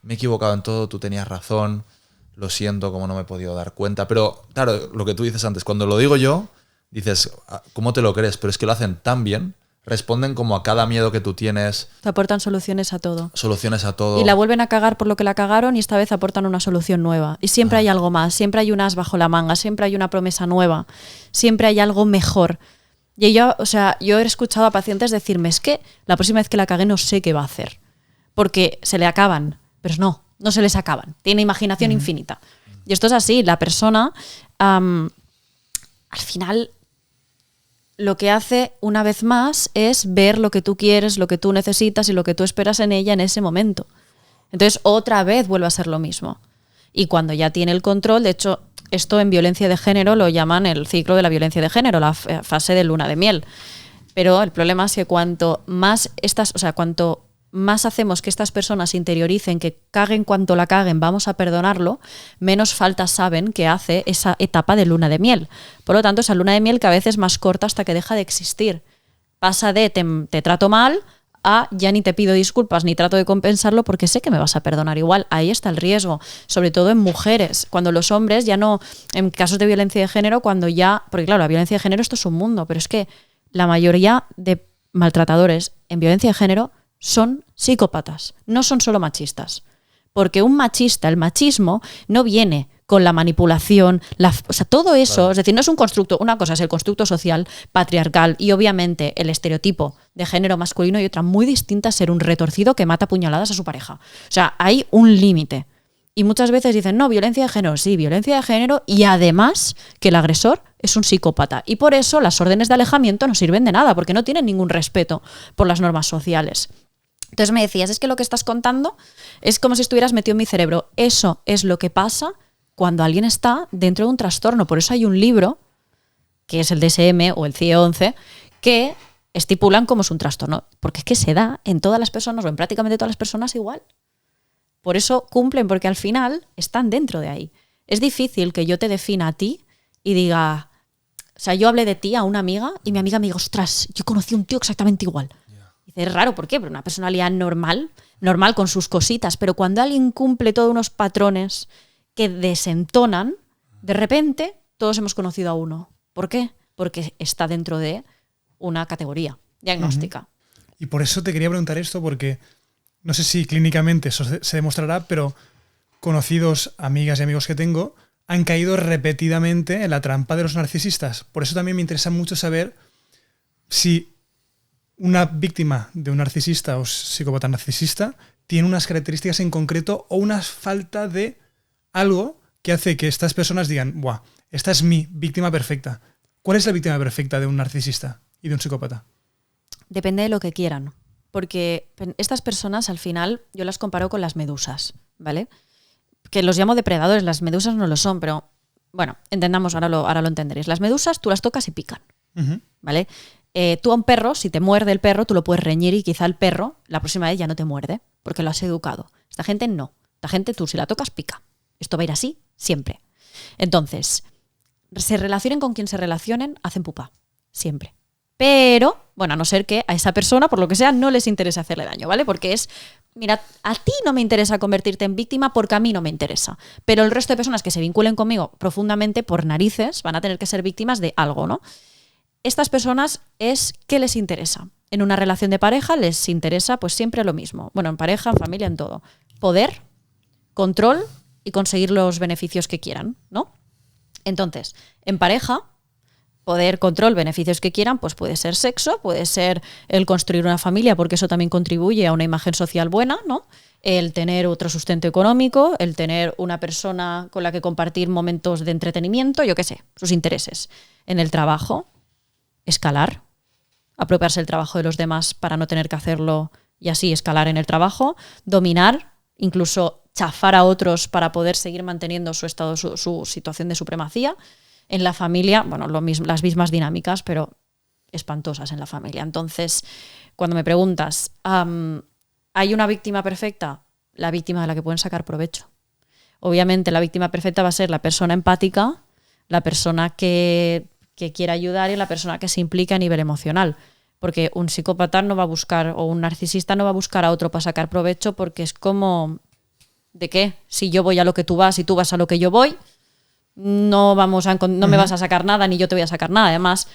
me he equivocado en todo, tú tenías razón, lo siento, como no me he podido dar cuenta. Pero claro, lo que tú dices antes, cuando lo digo yo, dices, ¿cómo te lo crees? Pero es que lo hacen tan bien, responden como a cada miedo que tú tienes. Te aportan soluciones a todo. Soluciones a todo. Y la vuelven a cagar por lo que la cagaron y esta vez aportan una solución nueva. Y siempre hay algo más, siempre hay un as bajo la manga, siempre hay una promesa nueva, siempre hay algo mejor. Y yo he escuchado a pacientes decirme, es que la próxima vez que la cagué no sé qué va a hacer. Porque se le acaban, pero no se les acaban. Tiene imaginación infinita. Y esto es así, la persona al final lo que hace una vez más es ver lo que tú quieres, lo que tú necesitas y lo que tú esperas en ella en ese momento. Entonces otra vez vuelve a ser lo mismo. Y cuando ya tiene el control, de hecho, esto en violencia de género lo llaman el ciclo de la violencia de género, la fase de luna de miel. Pero el problema es que cuanto más hacemos que estas personas interioricen que caguen cuanto la caguen, vamos a perdonarlo, menos falta saben que hace esa etapa de luna de miel. Por lo tanto, esa luna de miel cada vez es más corta hasta que deja de existir. Pasa de te trato mal a ya ni te pido disculpas ni trato de compensarlo porque sé que me vas a perdonar igual. Ahí está el riesgo, sobre todo en mujeres. Cuando los hombres ya no, en casos de violencia de género, porque claro, la violencia de género esto es un mundo, pero es que la mayoría de maltratadores en violencia de género son psicópatas, no son solo machistas. Porque un machista, el machismo, no viene con la manipulación, todo eso, claro. Es decir, no es un constructo, una cosa es el constructo social, patriarcal y obviamente el estereotipo de género masculino y otra muy distinta es ser un retorcido que mata puñaladas a su pareja. O sea, hay un límite. Y muchas veces dicen, no, violencia de género, sí, violencia de género y además que el agresor es un psicópata. Y por eso las órdenes de alejamiento no sirven de nada, porque no tienen ningún respeto por las normas sociales. Entonces me decías, es que lo que estás contando es como si estuvieras metido en mi cerebro. Eso es lo que pasa cuando alguien está dentro de un trastorno. Por eso hay un libro, que es el DSM o el CIE-11, que estipulan cómo es un trastorno. Porque es que se da en todas las personas o en prácticamente todas las personas igual. Por eso cumplen, porque al final están dentro de ahí. Es difícil que yo te defina a ti y diga, O sea, yo hablé de ti a una amiga y mi amiga me dijo, ostras, yo conocí a un tío exactamente igual. Dice, es raro, ¿por qué? Pero una personalidad normal con sus cositas, pero cuando alguien cumple todos unos patrones que desentonan, de repente todos hemos conocido a uno. ¿Por qué? Porque está dentro de una categoría diagnóstica. Y por eso te quería preguntar esto, porque no sé si clínicamente eso se demostrará, pero conocidos, amigas y amigos que tengo, han caído repetidamente en la trampa de los narcisistas. Por eso también me interesa mucho saber si una víctima de un narcisista o psicópata narcisista tiene unas características en concreto o una falta de algo que hace que estas personas digan, ¡buah! Esta es mi víctima perfecta. ¿Cuál es la víctima perfecta de un narcisista y de un psicópata? Depende de lo que quieran. Porque estas personas, al final, yo las comparo con las medusas, ¿vale? Que los llamo depredadores, las medusas no lo son, pero bueno, entendamos, ahora lo entenderéis. Las medusas tú las tocas y pican, ¿vale? Tú a un perro, si te muerde el perro, tú lo puedes reñir y quizá el perro la próxima vez ya no te muerde, porque lo has educado. Esta gente no. Esta gente tú si la tocas, pica. Esto va a ir así siempre. Entonces, se relacionen con quien se relacionen, hacen pupa. Siempre. Pero, bueno, a no ser que a esa persona, por lo que sea, no les interese hacerle daño, ¿vale? Porque es, mira, a ti no me interesa convertirte en víctima porque a mí no me interesa. Pero el resto de personas que se vinculen conmigo profundamente por narices van a tener que ser víctimas de algo, ¿no? Estas personas ¿qué les interesa? En una relación de pareja les interesa pues siempre lo mismo. Bueno, en pareja, en familia, en todo. Poder, control y conseguir los beneficios que quieran, ¿no? Entonces, en pareja, poder, control, beneficios que quieran, pues puede ser sexo, puede ser el construir una familia, porque eso también contribuye a una imagen social buena, ¿no? El tener otro sustento económico, el tener una persona con la que compartir momentos de entretenimiento, yo qué sé, sus intereses. En el trabajo, escalar, apropiarse del trabajo de los demás para no tener que hacerlo y así escalar en el trabajo, dominar, incluso chafar a otros para poder seguir manteniendo su estado, su situación de supremacía. En la familia, bueno, las mismas dinámicas, pero espantosas en la familia. Entonces, cuando me preguntas, ¿hay una víctima perfecta? La víctima de la que pueden sacar provecho. Obviamente la víctima perfecta va a ser la persona empática, la persona que quiere ayudar y la persona que se implica a nivel emocional. Porque un psicópata no va a buscar, o un narcisista no va a buscar a otro para sacar provecho, porque es como, ¿de qué? Si yo voy a lo que tú vas y tú vas a lo que yo voy, no me vas a sacar nada, ni yo te voy a sacar nada. Además,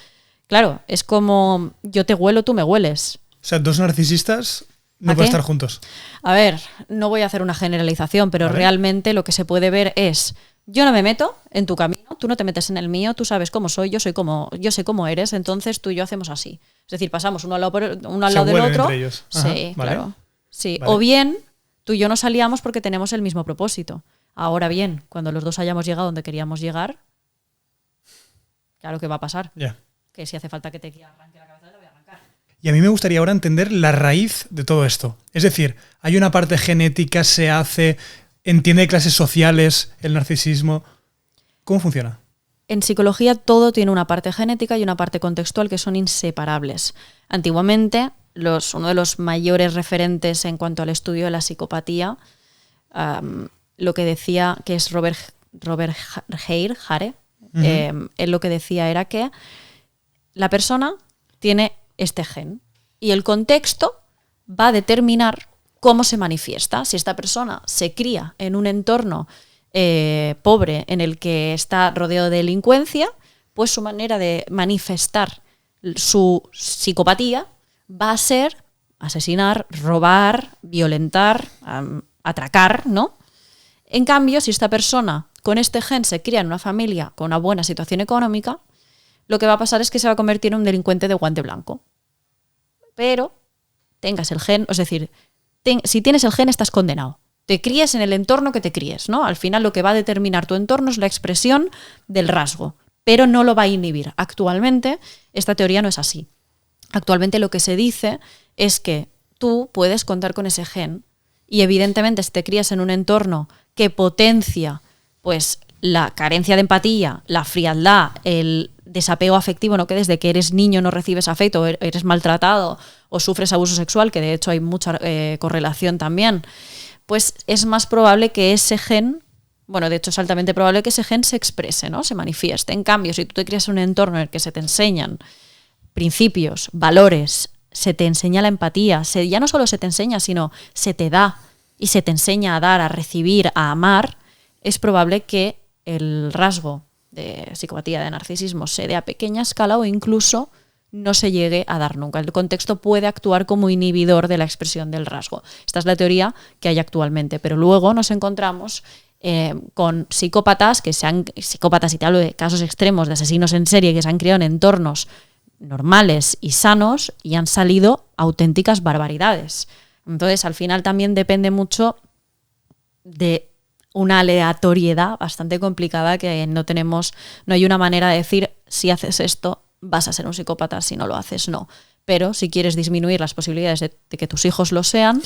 claro, es como yo te huelo, tú me hueles. O sea, dos narcisistas no pueden estar juntos. A ver, no voy a hacer una generalización, pero realmente lo que se puede ver es, yo no me meto en tu camino, tú no te metes en el mío, tú sabes cómo soy, yo sé cómo eres, entonces tú y yo hacemos así. Es decir, pasamos uno al lado del otro. Entre ellos. Ajá, sí, vale. claro. Sí. Vale. O bien, tú y yo nos aliamos porque tenemos el mismo propósito. Ahora bien, cuando los dos hayamos llegado donde queríamos llegar, claro que va a pasar. Yeah. Que si hace falta que te arranque la cabeza, te la voy a arrancar. Y a mí me gustaría ahora entender la raíz de todo esto. Es decir, hay una parte genética, entiende clases sociales, el narcisismo. ¿Cómo funciona? En psicología todo tiene una parte genética y una parte contextual que son inseparables. Antiguamente, uno de los mayores referentes en cuanto al estudio de la psicopatía, lo que decía, que es Robert Hare, él lo que decía era que la persona tiene este gen y el contexto va a determinar cómo se manifiesta. Si esta persona se cría en un entorno pobre en el que está rodeado de delincuencia, pues su manera de manifestar su psicopatía va a ser asesinar, robar, violentar, atracar, ¿no? En cambio, si esta persona con este gen se cría en una familia con una buena situación económica, lo que va a pasar es que se va a convertir en un delincuente de guante blanco. Pero tengas el gen, es decir, si tienes el gen estás condenado. Te críes en el entorno que te críes, ¿no? Al final lo que va a determinar tu entorno es la expresión del rasgo, pero no lo va a inhibir. Actualmente esta teoría no es así. Actualmente lo que se dice es que tú puedes contar con ese gen y evidentemente si te crías en un entorno que potencia pues la carencia de empatía, la frialdad, el desapego afectivo, ¿no? Que desde que eres niño no recibes afecto, eres maltratado o sufres abuso sexual, que de hecho hay mucha correlación también, pues es más probable que ese gen Bueno, de hecho es altamente probable que ese gen se exprese, ¿no? Se manifieste. En cambio, si tú te creas un entorno en el que se te enseñan principios, valores, se te enseña la empatía, ya no solo se te enseña, sino se te da y se te enseña a dar, a recibir, a amar, es probable que el rasgo de psicopatía, de narcisismo, se dé a pequeña escala o incluso no se llegue a dar nunca. El contexto puede actuar como inhibidor de la expresión del rasgo. Esta es la teoría que hay actualmente, pero luego nos encontramos con psicópatas, psicópatas, y te hablo de casos extremos de asesinos en serie que se han criado en entornos normales y sanos y han salido auténticas barbaridades. Entonces, al final también depende mucho de una aleatoriedad bastante complicada que no hay una manera de decir si haces esto vas a ser un psicópata, si no lo haces no. Pero si quieres disminuir las posibilidades de que tus hijos lo sean,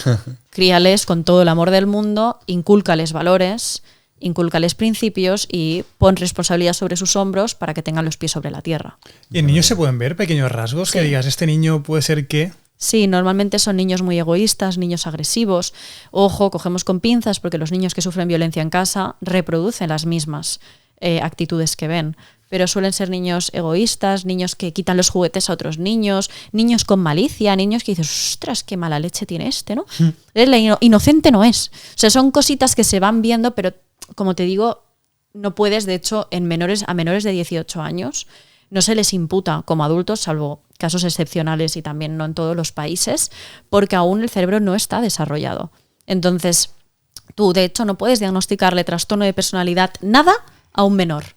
críales con todo el amor del mundo, incúlcales valores, incúlcales principios y pon responsabilidad sobre sus hombros para que tengan los pies sobre la tierra. ¿Y en niños se pueden ver pequeños rasgos? Sí. Que digas, este niño puede ser que... Sí, normalmente son niños muy egoístas, niños agresivos. Ojo, cogemos con pinzas porque los niños que sufren violencia en casa reproducen las mismas actitudes que ven. Pero suelen ser niños egoístas, niños que quitan los juguetes a otros niños, niños con malicia, niños que dices, ostras, qué mala leche tiene este, ¿no? Inocente no es. O sea, son cositas que se van viendo, pero como te digo, no puedes, de hecho, a menores de 18 años, no se les imputa como adultos, salvo casos excepcionales y también no en todos los países, porque aún el cerebro no está desarrollado. Entonces, tú, de hecho, no puedes diagnosticarle trastorno de personalidad nada a un menor.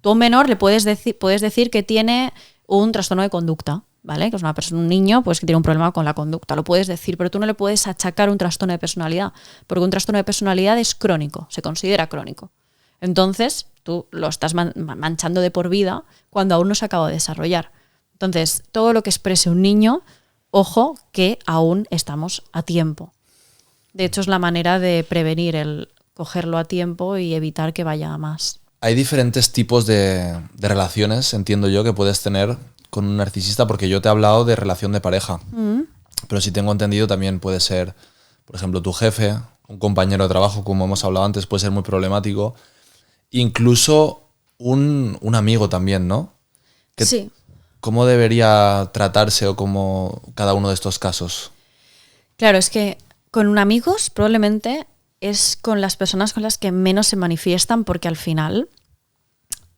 Tú a un menor le puedes decir que tiene un trastorno de conducta, ¿vale? Que es un niño pues, que tiene un problema con la conducta, lo puedes decir, pero tú no le puedes achacar un trastorno de personalidad, porque un trastorno de personalidad es crónico, se considera crónico. Entonces, tú lo estás manchando de por vida cuando aún no se acaba de desarrollar. Entonces, todo lo que exprese un niño, ojo, que aún estamos a tiempo. De hecho, es la manera de prevenir el cogerlo a tiempo y evitar que vaya a más. Hay diferentes tipos de relaciones, entiendo yo, que puedes tener con un narcisista, porque yo te he hablado de relación de pareja. Pero si tengo entendido también puede ser, por ejemplo, tu jefe, un compañero de trabajo, como hemos hablado antes, puede ser muy problemático. Incluso un amigo también, ¿no? Sí. ¿Cómo debería tratarse o cómo cada uno de estos casos? Claro, es que con amigos probablemente es con las personas con las que menos se manifiestan, porque al final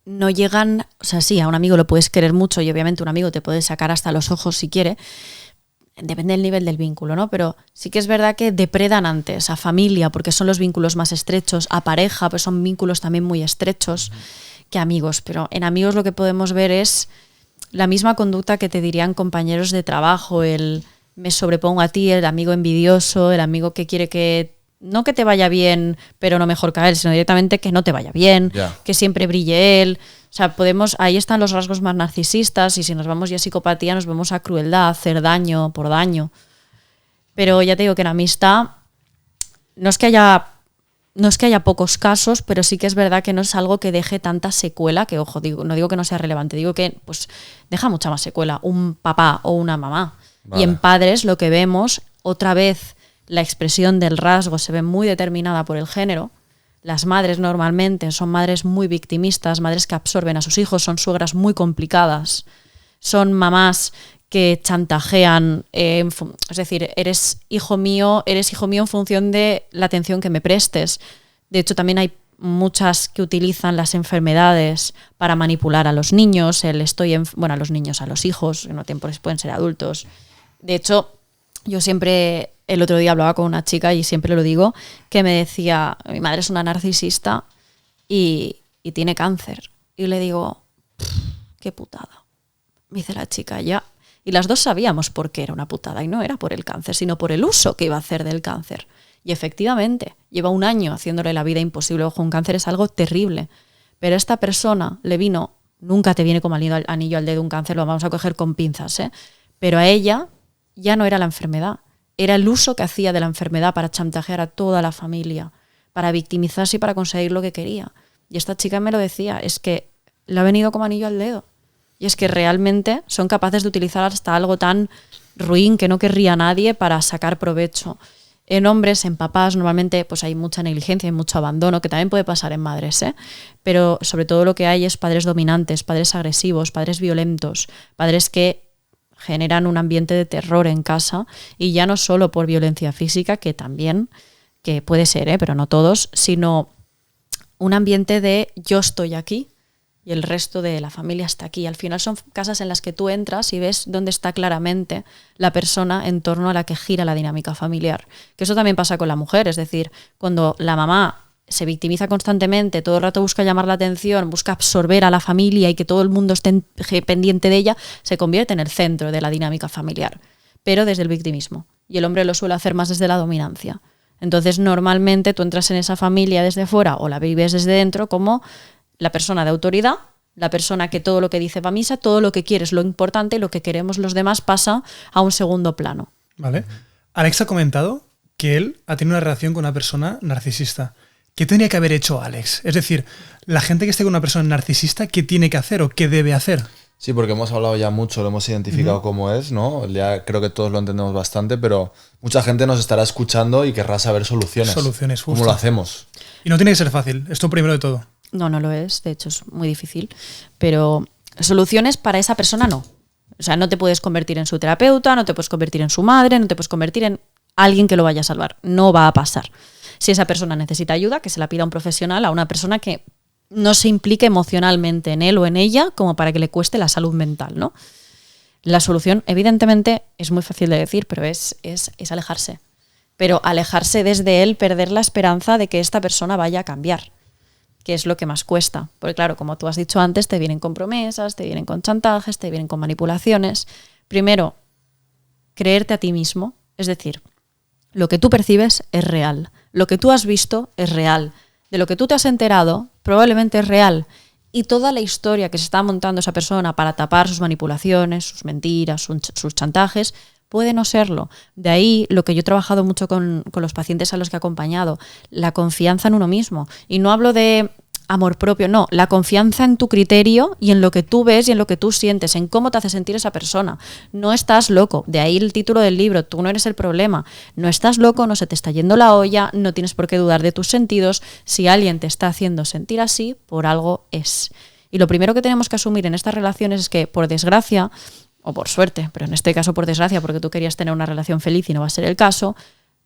no llegan, o sea, sí, a un amigo lo puedes querer mucho y obviamente un amigo te puede sacar hasta los ojos si quiere, depende del nivel del vínculo, ¿no? Pero sí que es verdad que depredan antes a familia, porque son los vínculos más estrechos, a pareja, pues son vínculos también muy estrechos que amigos, pero en amigos lo que podemos ver es la misma conducta que te dirían compañeros de trabajo, el me sobrepongo a ti, el amigo envidioso, el amigo que quiere que no que te vaya bien, pero no mejor que a él, sino directamente que no te vaya bien, que siempre brille él. O sea, ahí están los rasgos más narcisistas, y si nos vamos ya a psicopatía nos vemos a crueldad, hacer daño por daño. Pero ya te digo que en amistad no es que haya pocos casos, pero sí que es verdad que no es algo que deje tanta secuela, que ojo, no digo que no sea relevante, digo que pues deja mucha más secuela un papá o una mamá. Vale. Y en padres lo que vemos, otra vez, la expresión del rasgo se ve muy determinada por el género. Las madres normalmente son madres muy victimistas, madres que absorben a sus hijos, son suegras muy complicadas, son mamás que chantajean, es decir, eres hijo mío en función de la atención que me prestes. De hecho, también hay muchas que utilizan las enfermedades para manipular a los niños, a los niños, a los hijos, en un tiempo pueden ser adultos. De hecho, yo siempre, el otro día hablaba con una chica y siempre lo digo, que me decía, mi madre es una narcisista y tiene cáncer. Y le digo, qué putada. Me dice la chica, ya. Y las dos sabíamos por qué era una putada, y no era por el cáncer, sino por el uso que iba a hacer del cáncer. Y efectivamente, lleva un año haciéndole la vida imposible. Ojo, un cáncer es algo terrible. Pero a esta persona le vino, nunca te viene como anillo al dedo un cáncer, lo vamos a coger con pinzas, ¿eh? Pero a ella ya no era la enfermedad, era el uso que hacía de la enfermedad para chantajear a toda la familia, para victimizarse y para conseguir lo que quería. Y esta chica me lo decía, es que le ha venido como anillo al dedo. Y es que realmente son capaces de utilizar hasta algo tan ruin que no querría nadie para sacar provecho. En hombres, en papás, normalmente pues hay mucha negligencia y mucho abandono, que también puede pasar en madres, ¿eh? Pero sobre todo lo que hay es padres dominantes, padres agresivos, padres violentos, padres que generan un ambiente de terror en casa, y ya no solo por violencia física, que también, que puede ser, pero no todos, sino un ambiente de yo estoy aquí y el resto de la familia está aquí. Al final son casas en las que tú entras y ves dónde está claramente la persona en torno a la que gira la dinámica familiar. Que eso también pasa con la mujer, es decir, cuando la mamá se victimiza constantemente, todo el rato busca llamar la atención, busca absorber a la familia y que todo el mundo esté pendiente de ella, se convierte en el centro de la dinámica familiar, pero desde el victimismo. Y el hombre lo suele hacer más desde la dominancia. Entonces, normalmente tú entras en esa familia desde fuera o la vives desde dentro como la persona de autoridad, la persona que todo lo que dice va a misa, todo lo que quiere es lo importante y lo que queremos los demás pasa a un segundo plano. Vale. Alex ha comentado que él ha tenido una relación con una persona narcisista. ¿Qué tendría que haber hecho Alex? Es decir, la gente que esté con una persona narcisista, ¿qué tiene que hacer o qué debe hacer? Sí, porque hemos hablado ya mucho, lo hemos identificado cómo es, ¿no? Ya creo que todos lo entendemos bastante, pero mucha gente nos estará escuchando y querrá saber soluciones. Soluciones, justo. ¿Cómo lo hacemos? Y no tiene que ser fácil, esto primero de todo. No, no lo es, de hecho es muy difícil, pero soluciones para esa persona no. O sea, no te puedes convertir en su terapeuta, no te puedes convertir en su madre, no te puedes convertir en alguien que lo vaya a salvar. No va a pasar. Si esa persona necesita ayuda, que se la pida a un profesional, a una persona que no se implique emocionalmente en él o en ella como para que le cueste la salud mental, ¿no? La solución, evidentemente, es muy fácil de decir, pero es alejarse. Pero alejarse desde él, perder la esperanza de que esta persona vaya a cambiar, que es lo que más cuesta. Porque claro, como tú has dicho antes, te vienen con promesas, te vienen con chantajes, te vienen con manipulaciones. Primero, creerte a ti mismo, es decir, lo que tú percibes es real, lo que tú has visto es real, de lo que tú te has enterado probablemente es real, y toda la historia que se está montando esa persona para tapar sus manipulaciones, sus mentiras, sus chantajes, puede no serlo. De ahí lo que yo he trabajado mucho con los pacientes a los que he acompañado, la confianza en uno mismo. Y no hablo de amor propio, no, la confianza en tu criterio y en lo que tú ves y en lo que tú sientes, en cómo te hace sentir esa persona. No estás loco, de ahí el título del libro, tú no eres el problema. No estás loco, no se te está yendo la olla, no tienes por qué dudar de tus sentidos. Si alguien te está haciendo sentir así, por algo es. Y lo primero que tenemos que asumir en estas relaciones es que, por desgracia, o por suerte, pero en este caso por desgracia, porque tú querías tener una relación feliz y no va a ser el caso,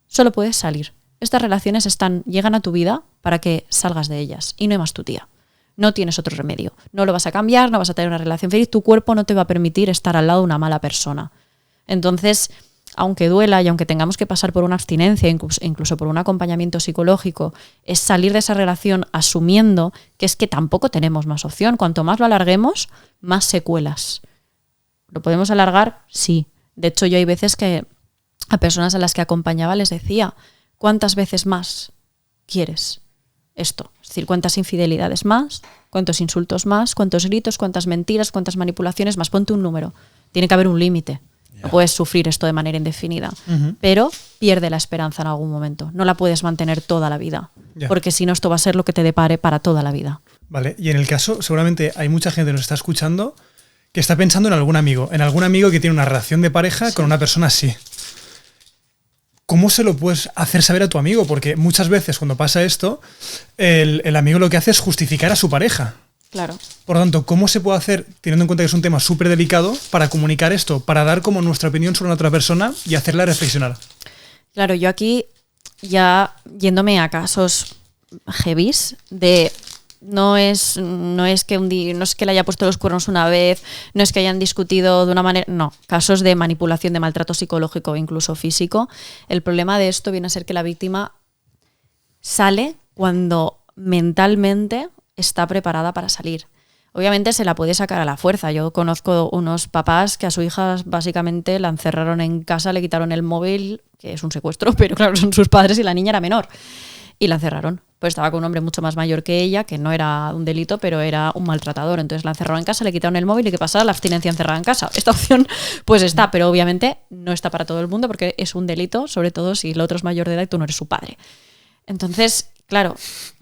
solo puedes salir. Estas relaciones llegan a tu vida para que salgas de ellas y no hay más tu tía. No tienes otro remedio. No lo vas a cambiar, no vas a tener una relación feliz, tu cuerpo no te va a permitir estar al lado de una mala persona. Entonces, aunque duela y aunque tengamos que pasar por una abstinencia, incluso por un acompañamiento psicológico, es salir de esa relación asumiendo que es que tampoco tenemos más opción. Cuanto más lo alarguemos, más secuelas. ¿Lo podemos alargar? Sí. De hecho, yo hay veces que a personas a las que acompañaba les decía: ¿cuántas veces más quieres esto? Es decir, ¿cuántas infidelidades más? ¿Cuántos insultos más? ¿Cuántos gritos? ¿Cuántas mentiras? ¿Cuántas manipulaciones más? Ponte un número. Tiene que haber un límite. No puedes sufrir esto de manera indefinida. Pero pierde la esperanza en algún momento. No la puedes mantener toda la vida. Porque si no, esto va a ser lo que te depare para toda la vida. Vale, y en el caso, seguramente hay mucha gente que nos está escuchando que está pensando en algún amigo que tiene una relación de pareja con una persona así. ¿Cómo se lo puedes hacer saber a tu amigo? Porque muchas veces cuando pasa esto, el amigo lo que hace es justificar a su pareja. Claro. Por lo tanto, ¿cómo se puede hacer, teniendo en cuenta que es un tema súper delicado, para comunicar esto, para dar como nuestra opinión sobre una otra persona y hacerla reflexionar? Claro, yo aquí ya yéndome a casos heavies de... No es que le haya puesto los cuernos una vez, no es que hayan discutido de una manera... No, casos de manipulación, de maltrato psicológico o incluso físico. El problema de esto viene a ser que la víctima sale cuando mentalmente está preparada para salir. Obviamente se la puede sacar a la fuerza. Yo conozco unos papás que a su hija básicamente la encerraron en casa, le quitaron el móvil, que es un secuestro, pero claro, son sus padres y la niña era menor. Y la encerraron. Pues estaba con un hombre mucho más mayor que ella, que no era un delito, pero era un maltratador. Entonces la encerraron en casa, le quitaron el móvil y ¿qué pasa? La abstinencia encerrada en casa. Esta opción pues está, pero obviamente no está para todo el mundo porque es un delito, sobre todo si el otro es mayor de edad y tú no eres su padre. Entonces, claro,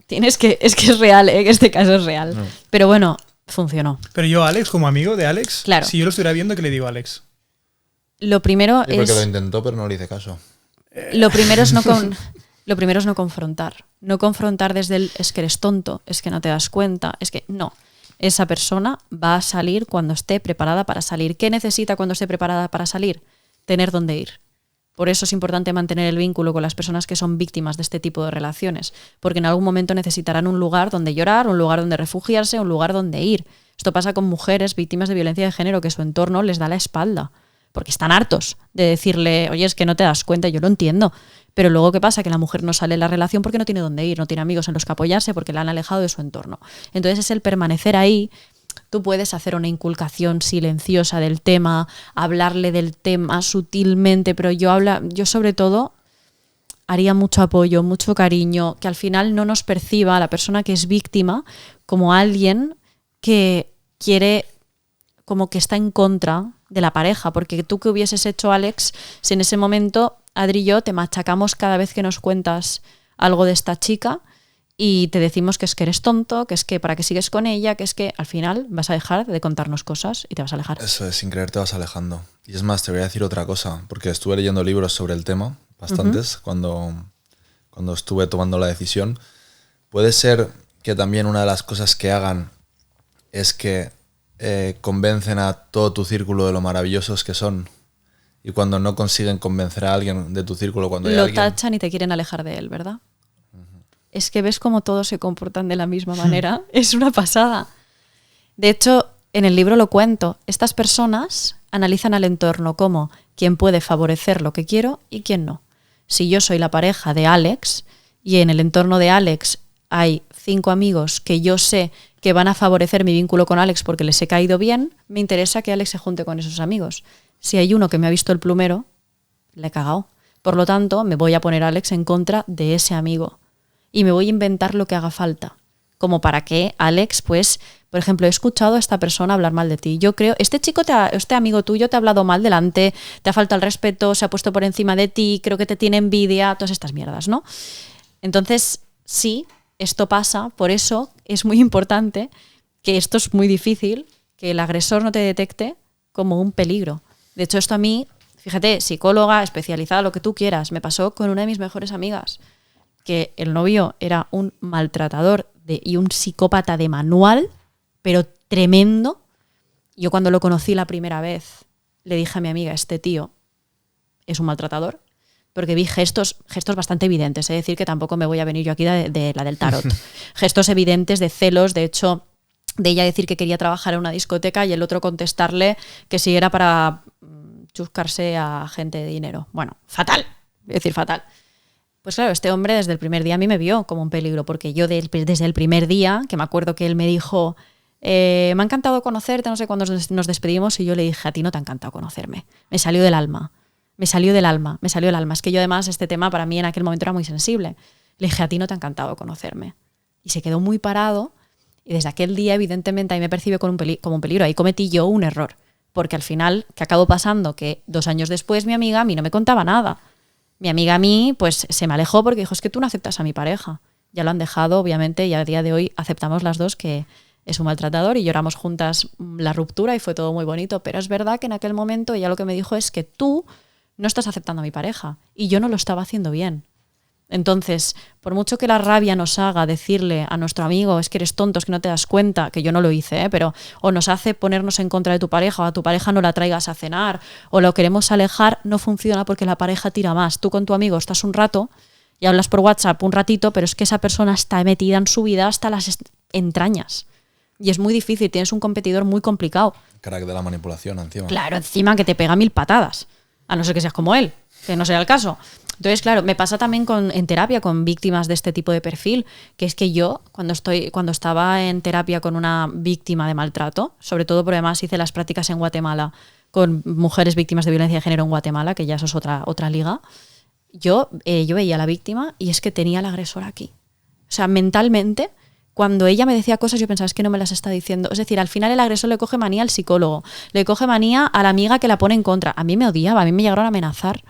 es que es real, que este caso es real. No. Pero bueno, funcionó. Pero yo, Alex, como amigo de Alex, claro. Si yo lo estuviera viendo, ¿qué le digo a Alex? Lo primero porque lo intentó, pero no le hice caso. Lo primero es no confrontar. No confrontar desde el es que eres tonto, es que no te das cuenta, es que no. Esa persona va a salir cuando esté preparada para salir. ¿Qué necesita cuando esté preparada para salir? Tener dónde ir. Por eso es importante mantener el vínculo con las personas que son víctimas de este tipo de relaciones, porque en algún momento necesitarán un lugar donde llorar, un lugar donde refugiarse, un lugar donde ir. Esto pasa con mujeres víctimas de violencia de género que su entorno les da la espalda, porque están hartos de decirle, oye, es que no te das cuenta, yo lo entiendo. Pero luego, ¿qué pasa? Que la mujer no sale de la relación porque no tiene dónde ir, no tiene amigos en los que apoyarse, porque la han alejado de su entorno. Entonces es el permanecer ahí. Tú puedes hacer una inculcación silenciosa del tema, hablarle del tema sutilmente, pero yo sobre todo haría mucho apoyo, mucho cariño, que al final no nos perciba a la persona que es víctima como alguien que quiere, como que está en contra de la pareja, porque tú qué hubieses hecho, Alex, si en ese momento Adri y yo te machacamos cada vez que nos cuentas algo de esta chica y te decimos que es que eres tonto, que es que para qué sigues con ella, que es que al final vas a dejar de contarnos cosas y te vas a alejar. Eso es, sin querer te vas alejando. Y es más, te voy a decir otra cosa, porque estuve leyendo libros sobre el tema, bastantes, cuando estuve tomando la decisión. Puede ser que también una de las cosas que hagan es que convencen a todo tu círculo de lo maravillosos que son. Y cuando no consiguen convencer a alguien de tu círculo, cuando hay lo alguien... tachan y te quieren alejar de él, ¿verdad? Es que ves cómo todos se comportan de la misma manera. Es una pasada. De hecho, en el libro lo cuento. Estas personas analizan al entorno como quién puede favorecer lo que quiero y quién no. Si yo soy la pareja de Alex y en el entorno de Alex hay 5 amigos que yo sé que van a favorecer mi vínculo con Alex porque les he caído bien, me interesa que Alex se junte con esos amigos. Si hay uno que me ha visto el plumero, le he cagado. Por lo tanto, me voy a poner a Alex en contra de ese amigo. Y me voy a inventar lo que haga falta. Como para que Alex, pues, por ejemplo, he escuchado a esta persona hablar mal de ti. Yo creo, este amigo tuyo te ha hablado mal delante, te ha faltado el respeto, se ha puesto por encima de ti, creo que te tiene envidia, todas estas mierdas, ¿no? Entonces, sí, esto pasa, por eso es muy importante que esto es muy difícil, que el agresor no te detecte como un peligro. De hecho, esto a mí, fíjate, psicóloga, especializada, lo que tú quieras, me pasó con una de mis mejores amigas, que el novio era un maltratador y un psicópata de manual, pero tremendo. Yo cuando lo conocí la primera vez, le dije a mi amiga, este tío es un maltratador, porque vi gestos bastante evidentes, es decir, que tampoco me voy a venir yo aquí de la del tarot. Gestos evidentes de celos, de hecho, de ella decir que quería trabajar en una discoteca y el otro contestarle que si era para chuscarse a gente de dinero. Bueno, fatal, es decir, fatal. Pues claro, este hombre desde el primer día a mí me vio como un peligro, porque yo desde el primer día, que me acuerdo que él me dijo, me ha encantado conocerte, no sé cuándo nos despedimos, y yo le dije, a ti no te ha encantado conocerme. Me salió del alma. Es que yo además este tema para mí en aquel momento era muy sensible. Le dije, a ti no te ha encantado conocerme. Y se quedó muy parado, y desde aquel día evidentemente ahí me percibe como un peligro. Ahí cometí yo un error, porque al final, ¿qué acabó pasando? Que 2 años después mi amiga a mí no me contaba nada. Mi amiga a mí pues se me alejó porque dijo, es que tú no aceptas a mi pareja. Ya lo han dejado, obviamente, y a día de hoy aceptamos las dos que es un maltratador y lloramos juntas la ruptura y fue todo muy bonito. Pero es verdad que en aquel momento ella lo que me dijo es que tú no estás aceptando a mi pareja y yo no lo estaba haciendo bien. Entonces, por mucho que la rabia nos haga decirle a nuestro amigo, es que eres tonto, es que no te das cuenta, que yo no lo hice, pero o nos hace ponernos en contra de tu pareja, o a tu pareja no la traigas a cenar, o lo queremos alejar, no funciona porque la pareja tira más. Tú con tu amigo estás un rato y hablas por WhatsApp un ratito, pero es que esa persona está metida en su vida hasta las entrañas. Y es muy difícil, tienes un competidor muy complicado. Crack de la manipulación encima. Claro, encima que te pega 1000 patadas, a no ser que seas como él, que no sea el caso. Entonces, claro, me pasa también en terapia con víctimas de este tipo de perfil, que es que yo, cuando estaba en terapia con una víctima de maltrato, sobre todo porque además hice las prácticas en Guatemala con mujeres víctimas de violencia de género en Guatemala, que ya eso es otra liga, yo veía a la víctima y es que tenía al agresor aquí. O sea, mentalmente, cuando ella me decía cosas, yo pensaba, es que no me las está diciendo. Es decir, al final el agresor le coge manía al psicólogo, le coge manía a la amiga que la pone en contra. A mí me odiaba, a mí me llegaron a amenazar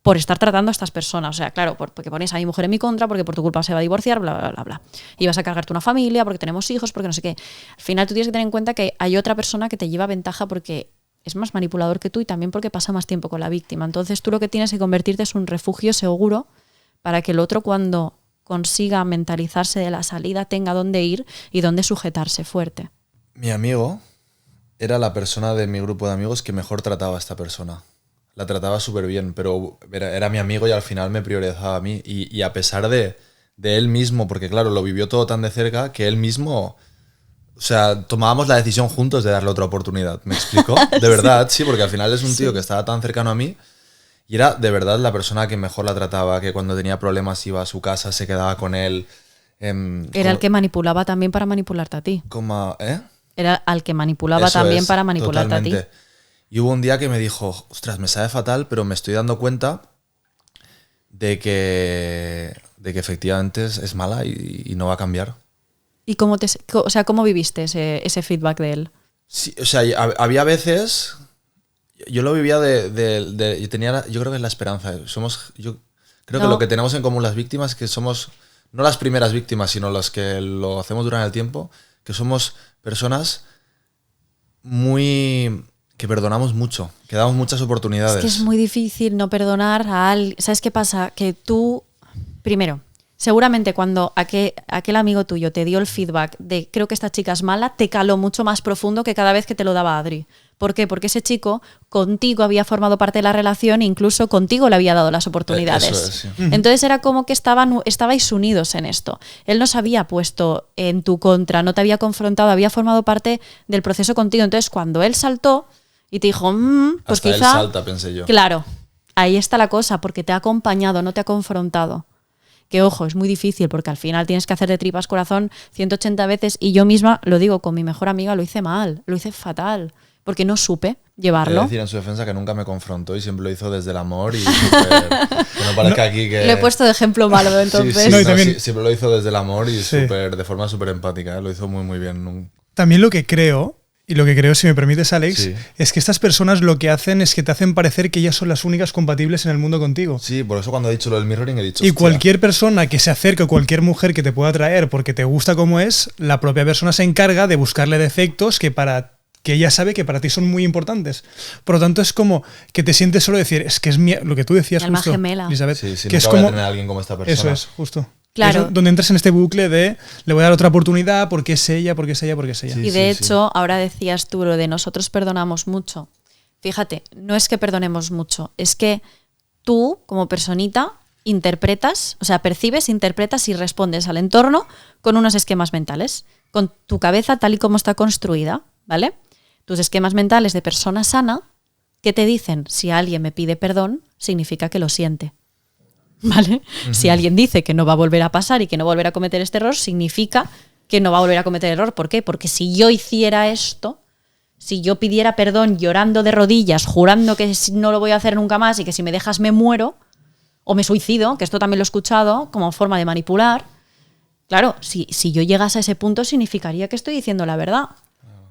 por estar tratando a estas personas. O sea, claro, porque pones a mi mujer en mi contra, porque por tu culpa se va a divorciar, bla, bla, bla, bla. Y vas a cargarte una familia, porque tenemos hijos, porque no sé qué. Al final tú tienes que tener en cuenta que hay otra persona que te lleva ventaja porque es más manipulador que tú y también porque pasa más tiempo con la víctima. Entonces tú lo que tienes que convertirte es un refugio seguro para que el otro, cuando consiga mentalizarse de la salida, tenga dónde ir y dónde sujetarse fuerte. Mi amigo era la persona de mi grupo de amigos que mejor trataba a esta persona. La trataba súper bien, pero era mi amigo y al final me priorizaba a mí. Y a pesar de él mismo, porque claro, lo vivió todo tan de cerca, que él mismo... O sea, tomábamos la decisión juntos de darle otra oportunidad. ¿Me explico? De verdad, sí, porque al final es un tío que estaba tan cercano a mí y era de verdad la persona que mejor la trataba, que cuando tenía problemas iba a su casa, se quedaba con él. Era el que manipulaba también para manipularte a ti. Era al que manipulaba Eso también es, para manipularte totalmente. a ti. Y hubo un día que me dijo, ostras, me sabe fatal, pero me estoy dando cuenta de que efectivamente es mala y no va a cambiar. ¿Y cómo viviste ese feedback de él? Sí, o sea, había veces... Yo lo vivía yo tenía, yo creo que es la esperanza. Yo creo que lo que tenemos en común las víctimas es que somos, no las primeras víctimas, sino las que lo hacemos durante el tiempo, que somos personas que perdonamos mucho, que damos muchas oportunidades. Es que es muy difícil no perdonar a alguien. ¿Sabes qué pasa? Que tú, primero, seguramente cuando aquel amigo tuyo te dio el feedback de creo que esta chica es mala, te caló mucho más profundo que cada vez que te lo daba Adri. ¿Por qué? Porque ese chico contigo había formado parte de la relación e incluso contigo le había dado las oportunidades. Eso es, sí. Entonces era como que estabais unidos en esto. Él no se había puesto en tu contra, no te había confrontado, había formado parte del proceso contigo. Entonces cuando él saltó y te dijo, pues hasta quizá... él salta, pensé yo. Claro, ahí está la cosa, porque te ha acompañado, no te ha confrontado. Que ojo, es muy difícil porque al final tienes que hacer de tripas corazón 180 veces y yo misma, lo digo, con mi mejor amiga lo hice mal, lo hice fatal, porque no supe llevarlo. Quiero decir en su defensa que nunca me confrontó y siempre lo hizo desde el amor y que no parezca aquí que... Le he puesto de ejemplo malo entonces. No, y también- siempre lo hizo desde el amor y Sí. de forma súper empática, lo hizo muy muy bien. También lo que creo, y lo que creo, si me permites, Alex, Sí. es que estas personas lo que hacen es que te hacen parecer que ellas son las únicas compatibles en el mundo contigo. Sí, por eso cuando he dicho lo del mirroring he dicho... Y hostia, cualquier persona que se acerque o cualquier mujer que te pueda atraer porque te gusta como es, la propia persona se encarga de buscarle defectos que ella sabe que para ti son muy importantes. Por lo tanto, es como que te sientes solo decir, es que es lo que tú decías Mi alma justo, gemela. Elizabeth, Sí, que nunca es voy a como... tener a alguien como esta persona. Eso es, justo. Claro. Es donde entras en este bucle de le voy a dar otra oportunidad porque es ella, porque es ella, porque es ella. Sí. Y de hecho, ahora decías tú lo de nosotros perdonamos mucho. Fíjate, no es que perdonemos mucho, es que tú, como personita, interpretas, o sea, percibes, interpretas y respondes al entorno con unos esquemas mentales, con tu cabeza tal y como está construida, ¿vale? Tus esquemas mentales de persona sana, que te dicen, si alguien me pide perdón, significa que lo siente. ¿Vale? Si alguien dice que no va a volver a pasar y que no volverá a cometer este error, significa que no va a volver a cometer error. ¿Por qué? Porque si yo hiciera esto, si yo pidiera perdón llorando de rodillas, jurando que no lo voy a hacer nunca más y que si me dejas me muero o me suicido, que esto también lo he escuchado como forma de manipular, claro, si yo llegase a ese punto significaría que estoy diciendo la verdad.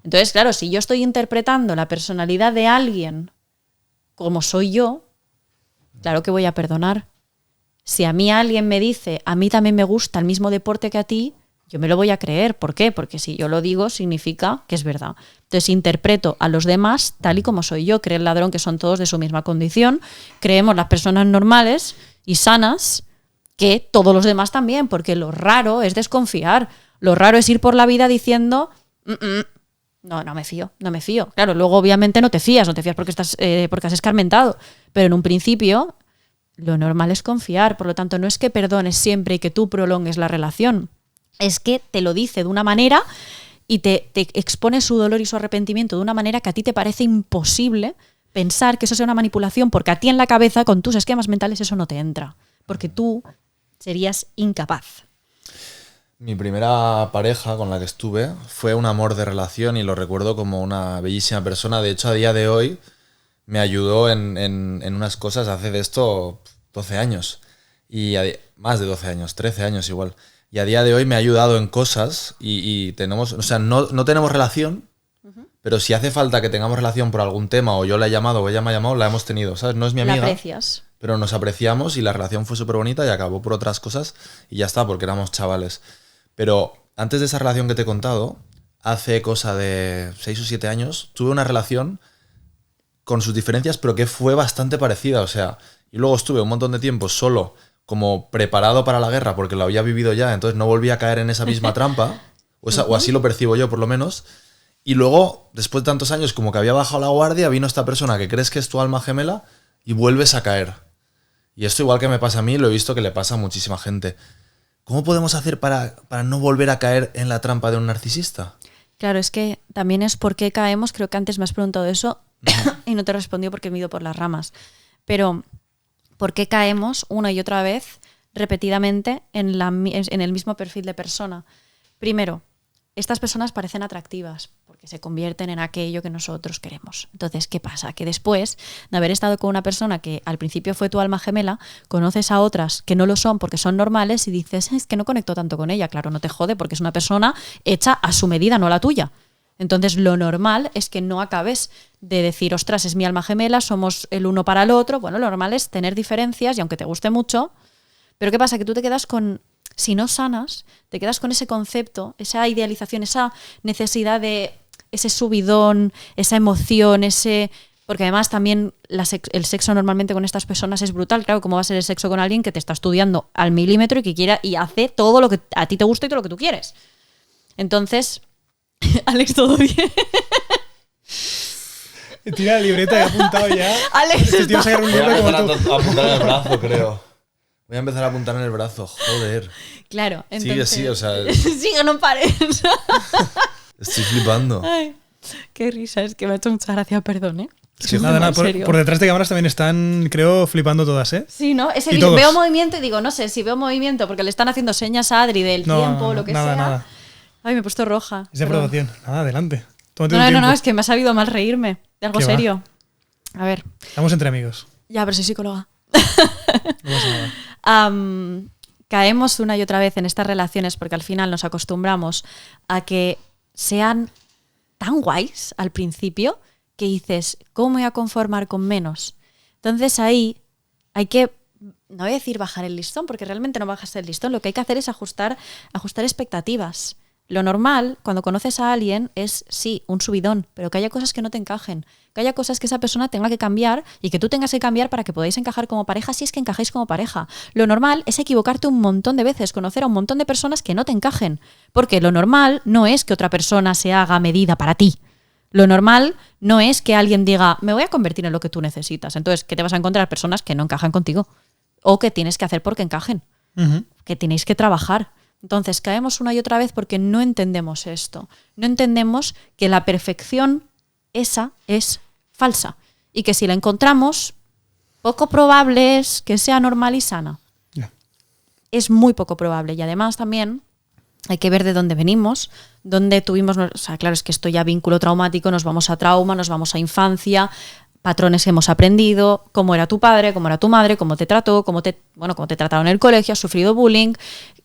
Entonces, claro, si yo estoy interpretando la personalidad de alguien como soy yo, claro que voy a perdonar. Si a mí alguien me dice, a mí también me gusta el mismo deporte que a ti, yo me lo voy a creer. ¿Por qué? Porque si yo lo digo, significa que es verdad. Entonces interpreto a los demás tal y como soy yo. Cree el ladrón que son todos de su misma condición. Creemos las personas normales y sanas que todos los demás también, porque lo raro es desconfiar. Lo raro es ir por la vida diciendo, no me fío, no me fío. Claro, luego obviamente no te fías porque has escarmentado. Pero en un principio... lo normal es confiar, por lo tanto no es que perdones siempre y que tú prolongues la relación, es que te lo dice de una manera y te expone su dolor y su arrepentimiento de una manera que a ti te parece imposible pensar que eso sea una manipulación, porque a ti en la cabeza, con tus esquemas mentales, eso no te entra, porque tú serías incapaz. Mi primera pareja con la que estuve fue un amor de relación y lo recuerdo como una bellísima persona. De hecho, a día de hoy me ayudó en unas cosas hace de esto 12 años. Y más de 12 años, 13 años igual. Y a día de hoy me ha ayudado en cosas y tenemos, o sea, no tenemos relación, pero si hace falta que tengamos relación por algún tema o yo la he llamado o ella me ha llamado, la hemos tenido, ¿sabes? No es mi amiga. La aprecias. Pero nos apreciamos y la relación fue súper bonita y acabó por otras cosas y ya está, porque éramos chavales. Pero antes de esa relación que te he contado, hace cosa de 6 o 7 años, tuve una relación con sus diferencias, pero que fue bastante parecida. O sea, y luego estuve un montón de tiempo solo, como preparado para la guerra, porque lo había vivido ya, entonces no volví a caer en esa misma trampa, o así lo percibo yo por lo menos. Y luego, después de tantos años, como que había bajado la guardia, vino esta persona que crees que es tu alma gemela y vuelves a caer. Y esto, igual que me pasa a mí, lo he visto que le pasa a muchísima gente. ¿Cómo podemos hacer para no volver a caer en la trampa de un narcisista? Claro, es que también es por qué caemos. Creo que antes me has preguntado eso y no te he respondido porque me he ido por las ramas. Pero, ¿por qué caemos una y otra vez, repetidamente, en el mismo perfil de persona? Primero, estas personas parecen atractivas porque se convierten en aquello que nosotros queremos. Entonces, ¿qué pasa? Que después de haber estado con una persona que al principio fue tu alma gemela, conoces a otras que no lo son porque son normales y dices, es que no conecto tanto con ella. Claro, no te jode porque es una persona hecha a su medida, no a la tuya. Entonces, lo normal es que no acabes de decir, ostras, es mi alma gemela, somos el uno para el otro. Bueno, lo normal es tener diferencias y aunque te guste mucho, pero ¿qué pasa? Que tú te quedas con... Si no sanas, te quedas con ese concepto, esa idealización, esa necesidad de ese subidón, esa emoción, porque además también el sexo normalmente con estas personas es brutal. Claro, ¿cómo va a ser el sexo con alguien que te está estudiando al milímetro y que quiera y hace todo lo que a ti te gusta y todo lo que tú quieres? Entonces, Alex, ¿todo bien? Tira la libreta y ha apuntado ya. Alex, Este tío está... saca un Voy a libro como empezar tú. a apuntar en el brazo, creo. Voy a empezar a apuntar en el brazo, joder. Claro, entonces... Sí, o sea, Sigue, no pares. estoy flipando. Ay, qué risa, es que me ha hecho mucha gracia, perdón, ¿eh? Sí, Nada, en serio. por detrás de cámaras también están, creo, flipando todas, ¿eh? Sí, ¿no? Ese Y todos. veo movimiento y digo, no sé, si veo movimiento porque le están haciendo señas a Adri del tiempo o lo que nada, sea. nada. Ay, me he puesto roja. Es de Perdón. promoción. Nada, adelante. Tómate No, un tiempo. es que me ha sabido mal reírme de algo ¿Qué va? serio. A ver, Estamos entre amigos. ya, pero soy psicóloga. No pasa nada. Caemos una y otra vez en estas relaciones porque al final nos acostumbramos a que sean tan guays al principio que dices, ¿cómo me voy a conformar con menos? Entonces ahí hay que, no voy a decir bajar el listón, porque realmente no bajas el listón, lo que hay que hacer es ajustar expectativas. Lo normal, cuando conoces a alguien, es, sí, un subidón, pero que haya cosas que no te encajen, que haya cosas que esa persona tenga que cambiar y que tú tengas que cambiar para que podáis encajar como pareja, si es que encajáis como pareja. Lo normal es equivocarte un montón de veces, conocer a un montón de personas que no te encajen, porque lo normal no es que otra persona se haga a medida para ti. Lo normal no es que alguien diga, me voy a convertir en lo que tú necesitas. Entonces, ¿qué te vas a encontrar? Personas que no encajan contigo o que tienes que hacer porque encajen, que tenéis que trabajar. Entonces caemos una y otra vez porque no entendemos esto. No entendemos que la perfección esa es falsa y que si la encontramos, poco probable es que sea normal y sana. Ya. Es muy poco probable y además también hay que ver de dónde venimos, dónde tuvimos... O sea, claro, es que esto ya vínculo traumático, nos vamos a trauma, nos vamos a infancia, patrones que hemos aprendido, cómo era tu padre, cómo era tu madre, cómo te trató, cómo te trataron en el colegio, has sufrido bullying.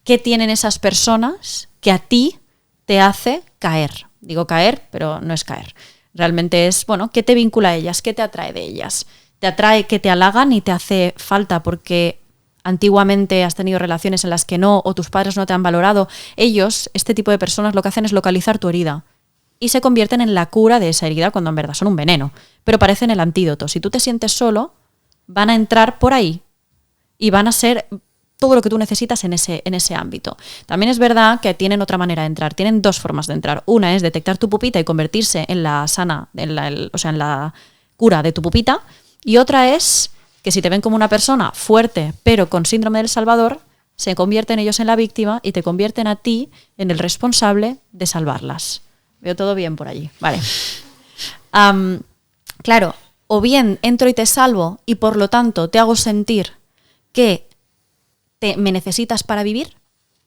¿Qué tienen esas personas que a ti te hace caer? Digo caer, pero no es caer. Realmente es, bueno, ¿qué te vincula a ellas? ¿Qué te atrae de ellas? Te atrae que te halagan y te hace falta porque antiguamente has tenido relaciones en las que no, o tus padres no te han valorado. Ellos, este tipo de personas, lo que hacen es localizar tu herida y se convierten en la cura de esa herida cuando en verdad son un veneno, pero parecen el antídoto. Si tú te sientes solo, van a entrar por ahí y van a ser todo lo que tú necesitas en ese ámbito. También es verdad que tienen otra manera de entrar, tienen dos formas de entrar. Una es detectar tu pupita y convertirse en la sana, en la cura de tu pupita, y otra es que si te ven como una persona fuerte pero con síndrome del Salvador, se convierten ellos en la víctima y te convierten a ti en el responsable de salvarlas. Veo todo bien por allí. Vale. Claro, o bien entro y te salvo y por lo tanto te hago sentir que me necesitas para vivir,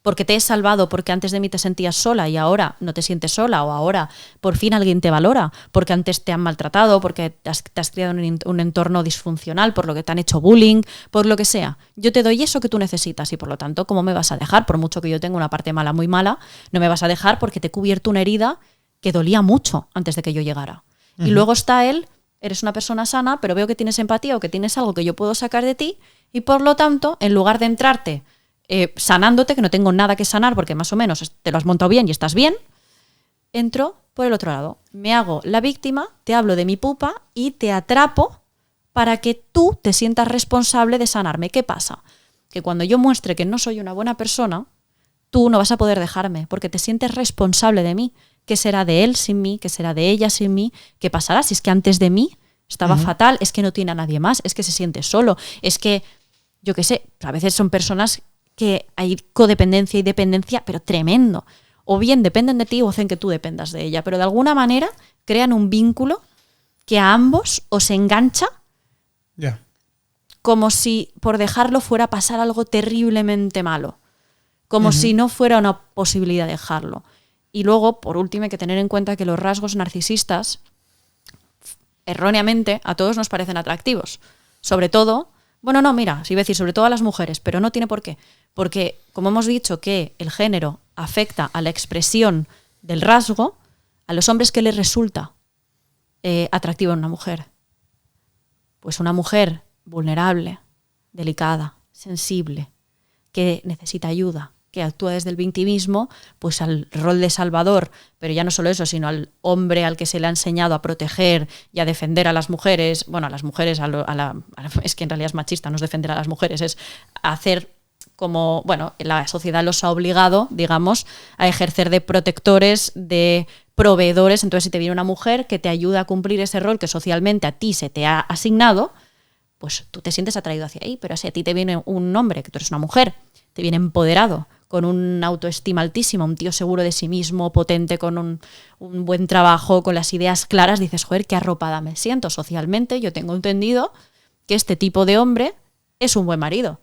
porque te he salvado, porque antes de mí te sentías sola y ahora no te sientes sola, o ahora por fin alguien te valora, porque antes te han maltratado, porque te has criado en un entorno disfuncional, por lo que te han hecho bullying, por lo que sea. Yo te doy eso que tú necesitas y por lo tanto, ¿cómo me vas a dejar? Por mucho que yo tenga una parte mala, muy mala, no me vas a dejar porque te he cubierto una herida que dolía mucho antes de que yo llegara. Y luego está él, eres una persona sana, pero veo que tienes empatía o que tienes algo que yo puedo sacar de ti y por lo tanto, en lugar de entrarte sanándote, que no tengo nada que sanar porque más o menos te lo has montado bien y estás bien, entro por el otro lado. Me hago la víctima, te hablo de mi pupa y te atrapo para que tú te sientas responsable de sanarme. ¿Qué pasa? Que cuando yo muestre que no soy una buena persona, tú no vas a poder dejarme porque te sientes responsable de mí. ¿Qué será de él sin mí? ¿Qué será de ella sin mí? ¿Qué pasará si es que antes de mí estaba fatal? Es que no tiene a nadie más, es que se siente solo, es que, yo qué sé, a veces son personas que hay codependencia y dependencia, pero tremendo. O bien dependen de ti o hacen que tú dependas de ella, pero de alguna manera crean un vínculo que a ambos os engancha Ya. como si por dejarlo fuera a pasar algo terriblemente malo. Como si no fuera una posibilidad dejarlo. Y luego, por último, hay que tener en cuenta que los rasgos narcisistas, erróneamente, a todos nos parecen atractivos. Sobre todo, bueno, no, mira, sí iba a decir sobre todo a las mujeres, pero no tiene por qué. Porque, como hemos dicho que el género afecta a la expresión del rasgo, a los hombres, ¿qué les resulta atractivo en una mujer? Pues una mujer vulnerable, delicada, sensible, que necesita ayuda, que actúa desde el victimismo, pues al rol de salvador, pero ya no solo eso, sino al hombre al que se le ha enseñado a proteger y a defender a las mujeres, bueno, a las mujeres, es que en realidad es machista, no es defender a las mujeres, es hacer como, bueno, la sociedad los ha obligado, digamos, a ejercer de protectores, de proveedores. Entonces, si te viene una mujer que te ayuda a cumplir ese rol que socialmente a ti se te ha asignado, pues tú te sientes atraído hacia ahí. Pero si a ti te viene un hombre, que tú eres una mujer, te viene empoderado, con una autoestima altísima, un tío seguro de sí mismo, potente, con un buen trabajo, con las ideas claras, dices, joder, qué arropada me siento socialmente. Yo tengo entendido que este tipo de hombre es un buen marido.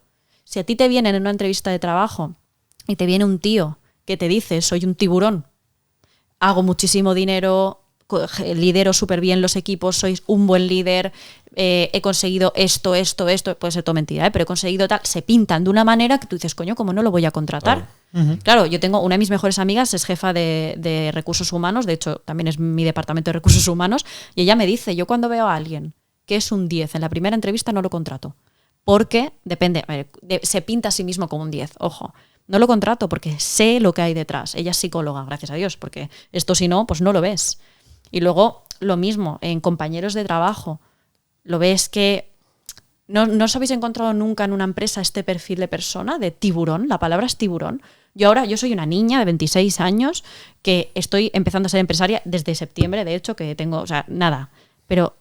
Si a ti te viene en una entrevista de trabajo y te viene un tío que te dice, soy un tiburón, hago muchísimo dinero, lidero súper bien los equipos, sois un buen líder, he conseguido esto, puede ser todo mentira, pero he conseguido tal, se pintan de una manera que tú dices, coño, ¿cómo no lo voy a contratar? Claro, yo tengo una de mis mejores amigas, es jefa de recursos humanos, de hecho también es mi departamento de recursos humanos, y ella me dice, yo cuando veo a alguien que es un 10 en la primera entrevista no lo contrato, porque depende, se pinta a sí mismo como un 10, ojo. No lo contrato porque sé lo que hay detrás. Ella es psicóloga, gracias a Dios, porque esto si no, pues no lo ves. Y luego lo mismo, en compañeros de trabajo, lo ves que no os habéis encontrado nunca en una empresa este perfil de persona, de tiburón, la palabra es tiburón. Yo soy una niña de 26 años que estoy empezando a ser empresaria desde septiembre, de hecho, que tengo, o sea, nada. Pero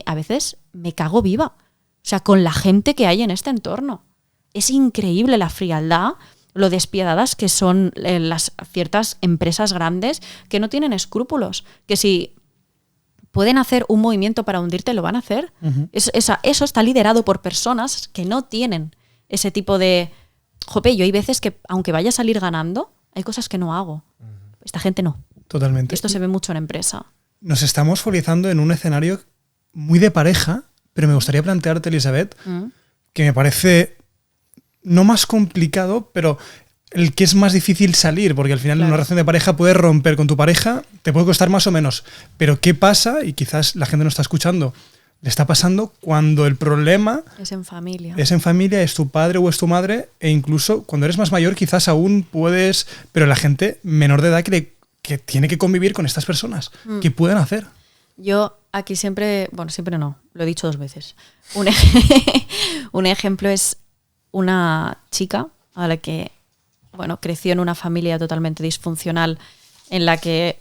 a veces me cago viva, o sea, con la gente que hay en este entorno. Es increíble la frialdad, lo despiadadas que son las ciertas empresas grandes que no tienen escrúpulos, que si pueden hacer un movimiento para hundirte, lo van a hacer. Eso está liderado por personas que no tienen ese tipo de... Jope, yo hay veces que, aunque vaya a salir ganando, hay cosas que no hago. Esta gente no. Totalmente. Esto se ve mucho en empresa. Nos estamos focalizando en un escenario muy de pareja, pero me gustaría plantearte, Elisabet, que me parece... no más complicado, pero el que es más difícil salir, porque al final en una relación de pareja puedes romper con tu pareja, te puede costar más o menos. Pero ¿qué pasa? Y quizás la gente no está escuchando. Le está pasando cuando el problema es en familia. Es tu padre o es tu madre, e incluso cuando eres más mayor quizás aún puedes, pero la gente menor de edad que tiene que convivir con estas personas. ¿Qué pueden hacer? Yo aquí siempre no, lo he dicho 2 veces. Un ejemplo es una chica a la que, creció en una familia totalmente disfuncional en la que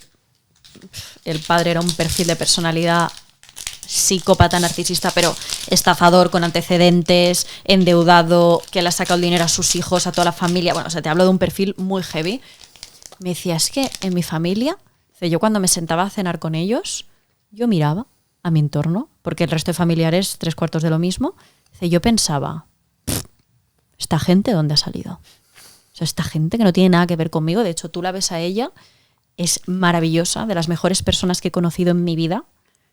el padre era un perfil de personalidad psicópata, narcisista, pero estafador, con antecedentes, endeudado, que le ha sacado el dinero a sus hijos, a toda la familia. Te hablo de un perfil muy heavy. Me decía, es que en mi familia, yo cuando me sentaba a cenar con ellos, yo miraba a mi entorno, porque el resto de familiares 3/4 de lo mismo. Yo pensaba... ¿esta gente dónde ha salido? O sea, esta gente que no tiene nada que ver conmigo. De hecho, tú la ves a ella, es maravillosa, de las mejores personas que he conocido en mi vida.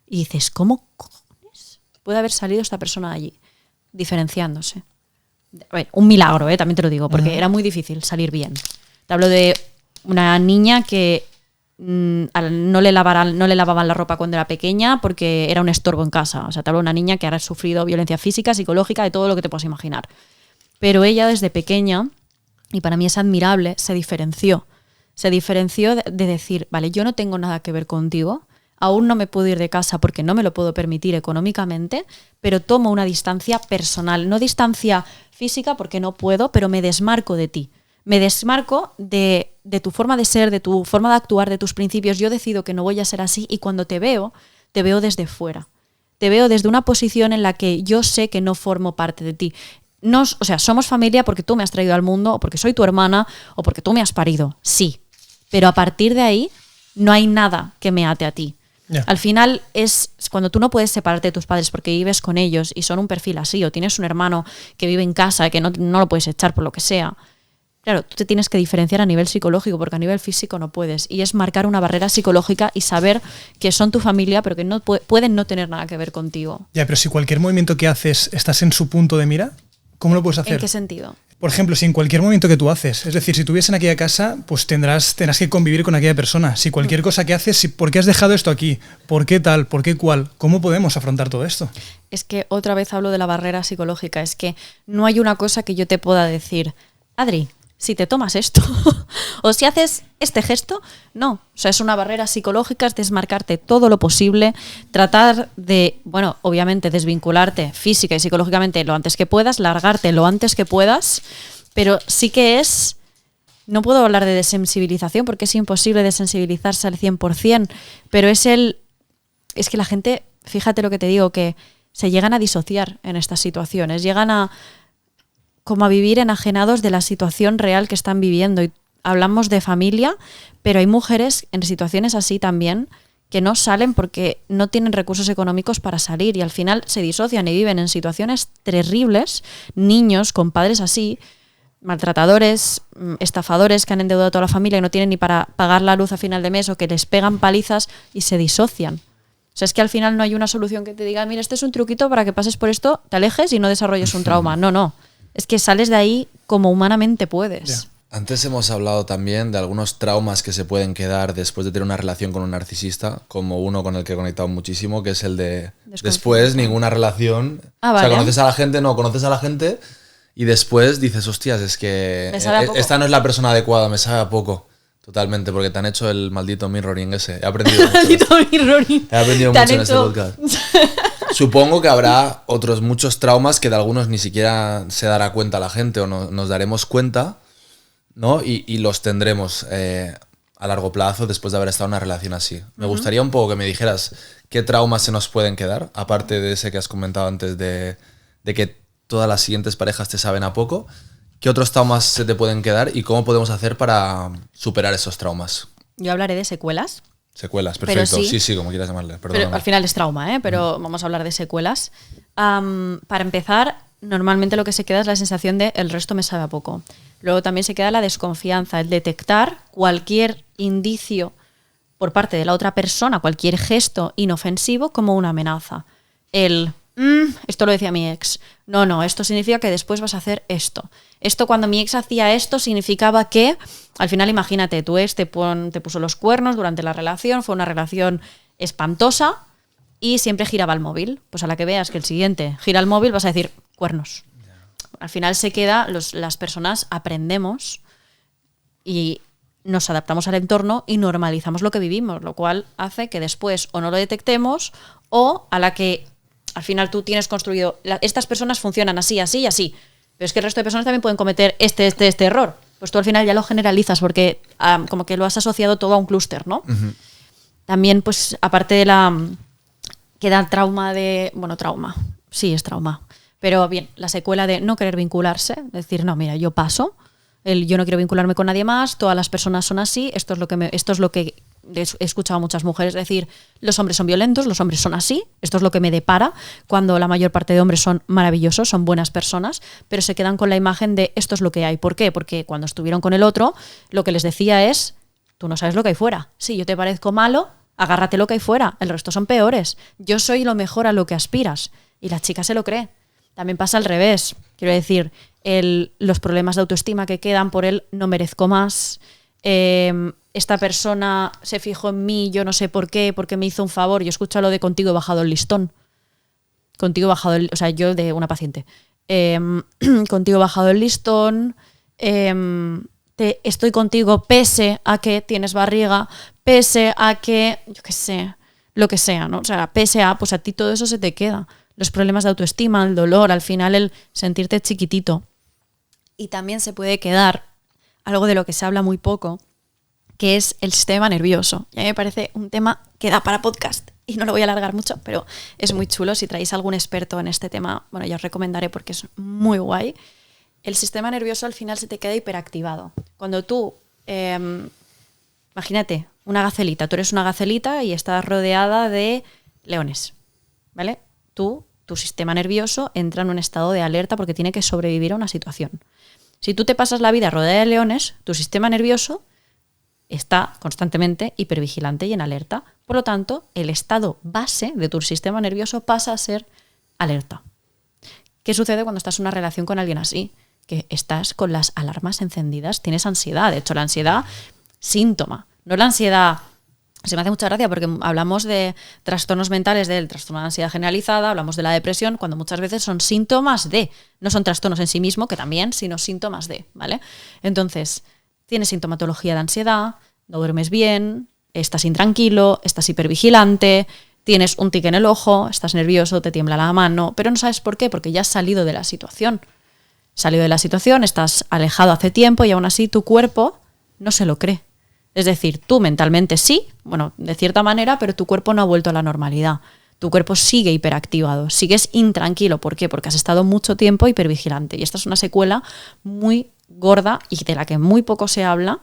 Y dices, ¿cómo cojones puede haber salido esta persona de allí? Diferenciándose. A ver, un milagro, también te lo digo, porque era muy difícil salir bien. Te hablo de una niña que no le lavaban la ropa cuando era pequeña porque era un estorbo en casa. O sea, te hablo de una niña que ha sufrido violencia física, psicológica, de todo lo que te puedas imaginar. Pero ella desde pequeña, y para mí es admirable, se diferenció Se diferenció de decir, vale, yo no tengo nada que ver contigo, aún no me puedo ir de casa porque no me lo puedo permitir económicamente, pero tomo una distancia personal, no distancia física porque no puedo, pero me desmarco de ti. Me desmarco de tu forma de ser, de tu forma de actuar, de tus principios. Yo decido que no voy a ser así y cuando te veo desde fuera. Te veo desde una posición en la que yo sé que no formo parte de ti. No, o sea, somos familia porque tú me has traído al mundo, o porque soy tu hermana, o porque tú me has parido. Sí, pero a partir de ahí no hay nada que me ate a ti. Yeah. Al final es cuando tú no puedes separarte de tus padres porque vives con ellos y son un perfil así, o tienes un hermano que vive en casa que no lo puedes echar por lo que sea. Claro, tú te tienes que diferenciar a nivel psicológico porque a nivel físico no puedes. Y es marcar una barrera psicológica y saber que son tu familia pero que no pueden no tener nada que ver contigo. Ya, pero si cualquier movimiento que haces estás en su punto de mira, ¿cómo lo puedes hacer? ¿En qué sentido? Por ejemplo, si en cualquier momento que tú haces, es decir, si tú vives en aquella casa, pues tendrás que convivir con aquella persona. Si cualquier cosa que haces, ¿por qué has dejado esto aquí? ¿Por qué tal? ¿Por qué cual? ¿Cómo podemos afrontar todo esto? Es que otra vez hablo de la barrera psicológica. Es que no hay una cosa que yo te pueda decir, Adri, si te tomas esto o si haces este gesto, no. O sea, es una barrera psicológica, es desmarcarte todo lo posible, tratar de, bueno, obviamente desvincularte física y psicológicamente lo antes que puedas, largarte lo antes que puedas, pero sí que es, no puedo hablar de desensibilización porque es imposible desensibilizarse al 100%, pero es que la gente, fíjate lo que te digo, que se llegan a disociar en estas situaciones, llegan a como a vivir enajenados de la situación real que están viviendo. Y hablamos de familia, pero hay mujeres en situaciones así también que no salen porque no tienen recursos económicos para salir y al final se disocian y viven en situaciones terribles, niños con padres así, maltratadores, estafadores que han endeudado a toda la familia y no tienen ni para pagar la luz a final de mes o que les pegan palizas y se disocian. O sea, es que al final no hay una solución que te diga, mira, este es un truquito para que pases por esto, te alejes y no desarrolles un trauma. No. Es que sales de ahí como humanamente puedes. Yeah. Antes hemos hablado también de algunos traumas que se pueden quedar después de tener una relación con un narcisista, como uno con el que he conectado muchísimo, que es el de después ninguna relación. Ah, O sea, vale. conoces a la gente y después dices, hostias, es que Me sabe a poco. esta no es la persona adecuada, me sabe a poco. Totalmente, porque te han hecho el maldito mirroring ese. He aprendido mucho. He aprendido mucho en este podcast. Supongo que habrá otros muchos traumas que de algunos ni siquiera se dará cuenta la gente o nos daremos cuenta, ¿no? Y los tendremos a largo plazo después de haber estado en una relación así. Me gustaría un poco que me dijeras qué traumas se nos pueden quedar, aparte de ese que has comentado antes de que todas las siguientes parejas te saben a poco. ¿Qué otros traumas se te pueden quedar y cómo podemos hacer para superar esos traumas? Yo hablaré de secuelas. Secuelas, Pero perfecto. sí. Sí, como quieras llamarle. Pero Perdóname. al final es trauma, ¿eh? Pero vamos a hablar de secuelas. Para empezar, normalmente lo que se queda es la sensación de el resto me sabe a poco. Luego también se queda la desconfianza, el detectar cualquier indicio por parte de la otra persona, cualquier gesto inofensivo como una amenaza. Esto lo decía mi ex. No, esto significa que después vas a hacer esto. Esto cuando mi ex hacía esto significaba que, al final imagínate, tu ex te puso los cuernos durante la relación, fue una relación espantosa y siempre giraba el móvil. Pues a la que veas que el siguiente gira el móvil vas a decir cuernos. Al final se queda, las personas aprendemos y nos adaptamos al entorno y normalizamos lo que vivimos, lo cual hace que después o no lo detectemos o a la que al final tú tienes construido, estas personas funcionan así, así y así, pero es que el resto de personas también pueden cometer este error. Pues tú al final ya lo generalizas porque como que lo has asociado todo a un clúster, ¿no? Ujú. También, pues, aparte de queda el trauma de... Bueno, trauma. Sí, es trauma. Pero bien, la secuela de no querer vincularse. Decir, no, mira, yo paso. Yo no quiero vincularme con nadie más. Todas las personas son así. Esto es lo que he escuchado a muchas mujeres decir. Los hombres son violentos, los hombres son así. Esto es lo que me depara. Cuando la mayor parte de hombres son maravillosos, son buenas personas. Pero se quedan con la imagen de esto es lo que hay. ¿Por qué? Porque cuando estuvieron con el otro, lo que les decía es, tú no sabes lo que hay fuera. Si yo te parezco malo, agárrate lo que hay fuera, el resto son peores. Yo soy lo mejor a lo que aspiras. Y la chica se lo cree. También pasa al revés. Quiero decir, los problemas de autoestima que quedan por él, no merezco más. Esta persona se fijó en mí, yo no sé por qué, porque me hizo un favor. Yo escucho lo de contigo he bajado el listón. Contigo he bajado o sea, yo de una paciente. Contigo he bajado el listón. Te estoy contigo pese a que tienes barriga, pese a que, yo qué sé, lo que sea, ¿no? O sea, pese a, pues a ti todo eso se te queda. Los problemas de autoestima, el dolor, al final el sentirte chiquitito. Y también se puede quedar algo de lo que se habla muy poco, que es el sistema nervioso. Y a mí me parece un tema que da para podcast y no lo voy a alargar mucho, pero es muy chulo. Si traéis algún experto en este tema, bueno, ya os recomendaré porque es muy guay. El sistema nervioso al final se te queda hiperactivado. Cuando tú, imagínate, una gacelita, tú eres una gacelita y estás rodeada de leones, ¿vale? Tu sistema nervioso entra en un estado de alerta porque tiene que sobrevivir a una situación. Si tú te pasas la vida rodeada de leones, tu sistema nervioso está constantemente hipervigilante y en alerta. Por lo tanto, el estado base de tu sistema nervioso pasa a ser alerta. ¿Qué sucede cuando estás en una relación con alguien así? Que estás con las alarmas encendidas, tienes ansiedad. De hecho, la ansiedad, síntoma. No la ansiedad... Se me hace mucha gracia porque hablamos de trastornos mentales, del trastorno de ansiedad generalizada, hablamos de la depresión, cuando muchas veces son síntomas de, no son trastornos en sí mismo, que también, sino síntomas de, ¿vale? Entonces, tienes sintomatología de ansiedad, no duermes bien, estás intranquilo, estás hipervigilante, tienes un tic en el ojo, estás nervioso, te tiembla la mano, pero no sabes por qué, porque ya has salido de la situación. Salido de la situación, estás alejado hace tiempo y aún así tu cuerpo no se lo cree. Es decir, tú mentalmente sí, bueno, de cierta manera, pero tu cuerpo no ha vuelto a la normalidad. Tu cuerpo sigue hiperactivado, sigues intranquilo. ¿Por qué? Porque has estado mucho tiempo hipervigilante. Y esta es una secuela muy gorda y de la que muy poco se habla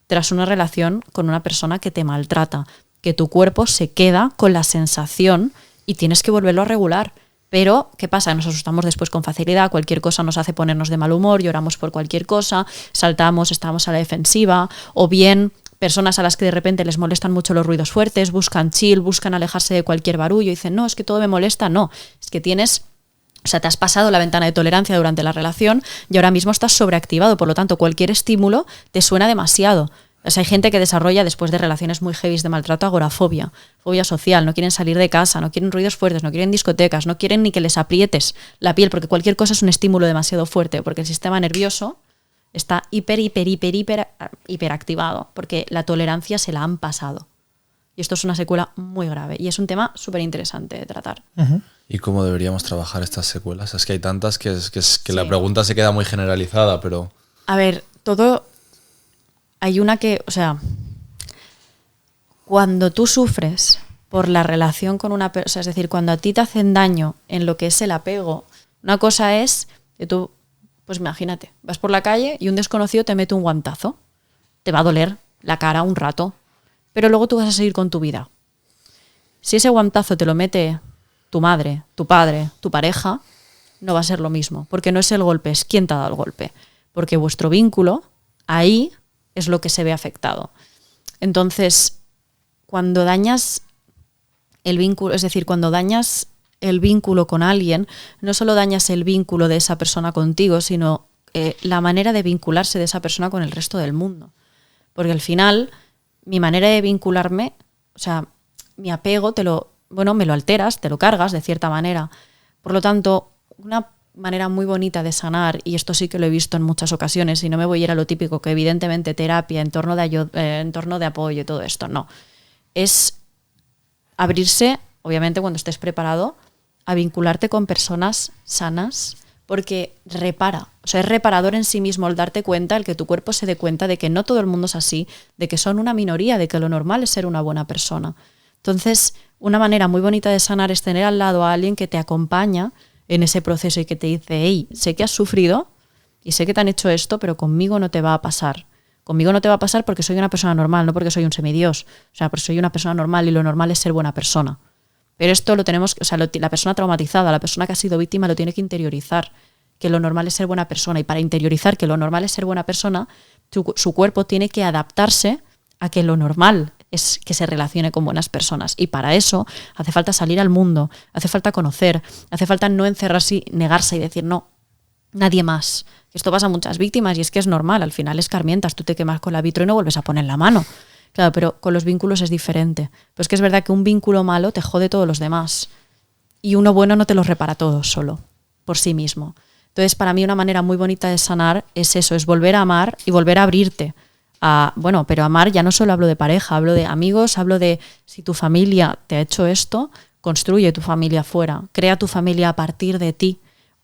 tras una relación con una persona que te maltrata. Que tu cuerpo se queda con la sensación y tienes que volverlo a regular. Pero, ¿qué pasa? Nos asustamos después con facilidad, cualquier cosa nos hace ponernos de mal humor, lloramos por cualquier cosa, saltamos, estamos a la defensiva, o bien personas a las que de repente les molestan mucho los ruidos fuertes, buscan chill, buscan alejarse de cualquier barullo y dicen, no, es que todo me molesta. No, es que tienes, o sea, te has pasado la ventana de tolerancia durante la relación y ahora mismo estás sobreactivado, por lo tanto cualquier estímulo te suena demasiado. O sea, hay gente que desarrolla después de relaciones muy heavy de maltrato agorafobia, fobia social, no quieren salir de casa, no quieren ruidos fuertes, no quieren discotecas, no quieren ni que les aprietes la piel porque cualquier cosa es un estímulo demasiado fuerte, porque el sistema nervioso está hiperactivado, porque la tolerancia se la han pasado. Y esto es una secuela muy grave y es un tema súper interesante de tratar. Uh-huh. ¿Y cómo deberíamos trabajar estas secuelas? Es que hay tantas que Sí. La pregunta se queda muy generalizada, pero... A ver, todo... Hay una que, o sea, cuando tú sufres por la relación con una persona, es decir, cuando a ti te hacen daño en lo que es el apego, una cosa es que tú, pues imagínate, vas por la calle y un desconocido te mete un guantazo, te va a doler la cara un rato, pero luego tú vas a seguir con tu vida. Si ese guantazo te lo mete tu madre, tu padre, tu pareja, no va a ser lo mismo, porque no es el golpe, es quién te ha dado el golpe, porque vuestro vínculo ahí es lo que se ve afectado. Entonces, cuando dañas el vínculo, es decir, cuando dañas el vínculo con alguien, no solo dañas el vínculo de esa persona contigo, sino la manera de vincularse de esa persona con el resto del mundo. Porque al final, mi manera de vincularme, o sea, mi apego me lo alteras, te lo cargas de cierta manera. Por lo tanto, una manera muy bonita de sanar, y esto sí que lo he visto en muchas ocasiones, y no me voy a ir a lo típico que evidentemente terapia, entorno de apoyo y todo esto, no. Es abrirse, obviamente cuando estés preparado, a vincularte con personas sanas, porque repara, o sea, es reparador en sí mismo el darte cuenta, el que tu cuerpo se dé cuenta de que no todo el mundo es así, de que son una minoría, de que lo normal es ser una buena persona. Entonces, una manera muy bonita de sanar es tener al lado a alguien que te acompaña en ese proceso y que te dice, hey, sé que has sufrido y sé que te han hecho esto, pero conmigo no te va a pasar. Conmigo no te va a pasar porque soy una persona normal, no porque soy un semidios. O sea, porque soy una persona normal y lo normal es ser buena persona. Pero esto lo tenemos, o sea, la persona traumatizada, la persona que ha sido víctima lo tiene que interiorizar, que lo normal es ser buena persona. Y para interiorizar que lo normal es ser buena persona, su cuerpo tiene que adaptarse a que lo normal es que se relacione con buenas personas. Y para eso hace falta salir al mundo, hace falta conocer, hace falta no encerrarse, negarse y decir no, nadie más. Esto pasa a muchas víctimas y es que es normal, al final escarmientas, tú te quemas con la vitro y no vuelves a poner la mano. Claro, pero con los vínculos es diferente. Pero es que es verdad que un vínculo malo te jode todos los demás y uno bueno no te los repara todos solo, por sí mismo. Entonces, para mí una manera muy bonita de sanar es eso, es volver a amar y volver a abrirte. Bueno, pero amar ya no solo hablo de pareja, hablo de amigos, hablo de si tu familia te ha hecho esto, construye tu familia fuera, crea tu familia a partir de ti,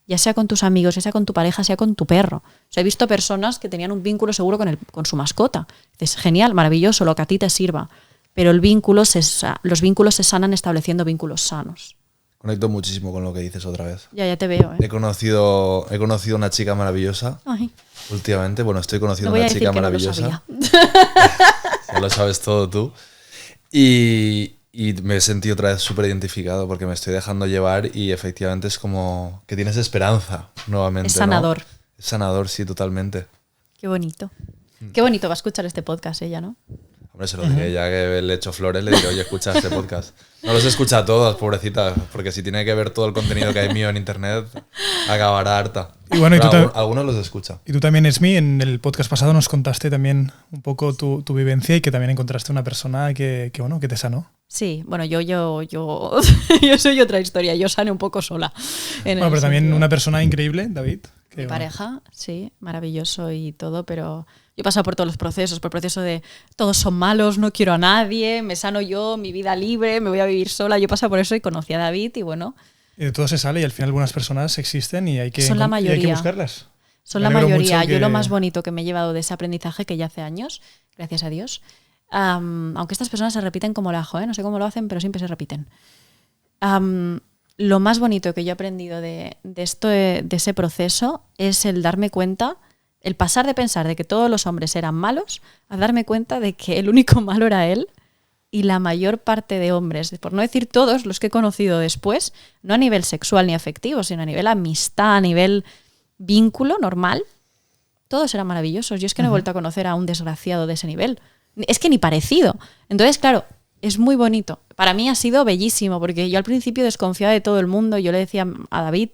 ya sea con tus amigos, ya sea con tu pareja, sea con tu perro. O sea, he visto personas que tenían un vínculo seguro con su mascota. Es genial, maravilloso, lo que a ti te sirva. Pero los vínculos se sanan estableciendo vínculos sanos. Conecto muchísimo con lo que dices otra vez. Ya te veo, ¿eh? He conocido una chica maravillosa Ay, últimamente. Bueno, estoy conociendo no voy a una decir chica que no lo maravillosa. sabía. Ya lo sabes todo tú. Y me he sentido otra vez súper identificado porque me estoy dejando llevar y efectivamente es como que tienes esperanza nuevamente. Es sanador. ¿No? Es sanador, sí, totalmente. Qué bonito. Qué bonito va a escuchar este podcast ella, ¿no? Hombre, se lo diré, ya que le echo flores, le diré, oye, escucha este podcast. No los escucha todos, pobrecita, porque si tiene que ver todo el contenido que hay mío en internet, acabará harta. Y bueno, algunos los escucha. Y tú también, Esmi, en el podcast pasado nos contaste también un poco tu vivencia y que también encontraste una persona que te sanó. Sí, bueno, yo soy otra historia, yo sané un poco sola. Bueno, pero también una persona increíble, David. Mi pareja, sí, maravilloso y todo, pero yo he pasado por todos los procesos, por el proceso de todos son malos, no quiero a nadie, me sano yo, mi vida libre, me voy a vivir sola. Yo he pasado por eso y conocí a David y bueno. Y de todo se sale y al final algunas personas existen y hay que, son la mayoría. Y hay que buscarlas. Son la mayoría. Yo lo más bonito que me he llevado de ese aprendizaje que ya hace años, gracias a Dios, aunque estas personas se repiten como el ajo, no sé cómo lo hacen, pero siempre se repiten. Lo más bonito que yo he aprendido de ese proceso es el darme cuenta, el pasar de pensar de que todos los hombres eran malos a darme cuenta de que el único malo era él y la mayor parte de hombres, por no decir todos los que he conocido después, no a nivel sexual ni afectivo, sino a nivel amistad, a nivel vínculo normal, todos eran maravillosos. Yo es que no he vuelto a conocer a un desgraciado de ese nivel. Es que ni parecido. Entonces, claro, es muy bonito. Para mí ha sido bellísimo, porque yo al principio desconfiaba de todo el mundo. Yo le decía a David,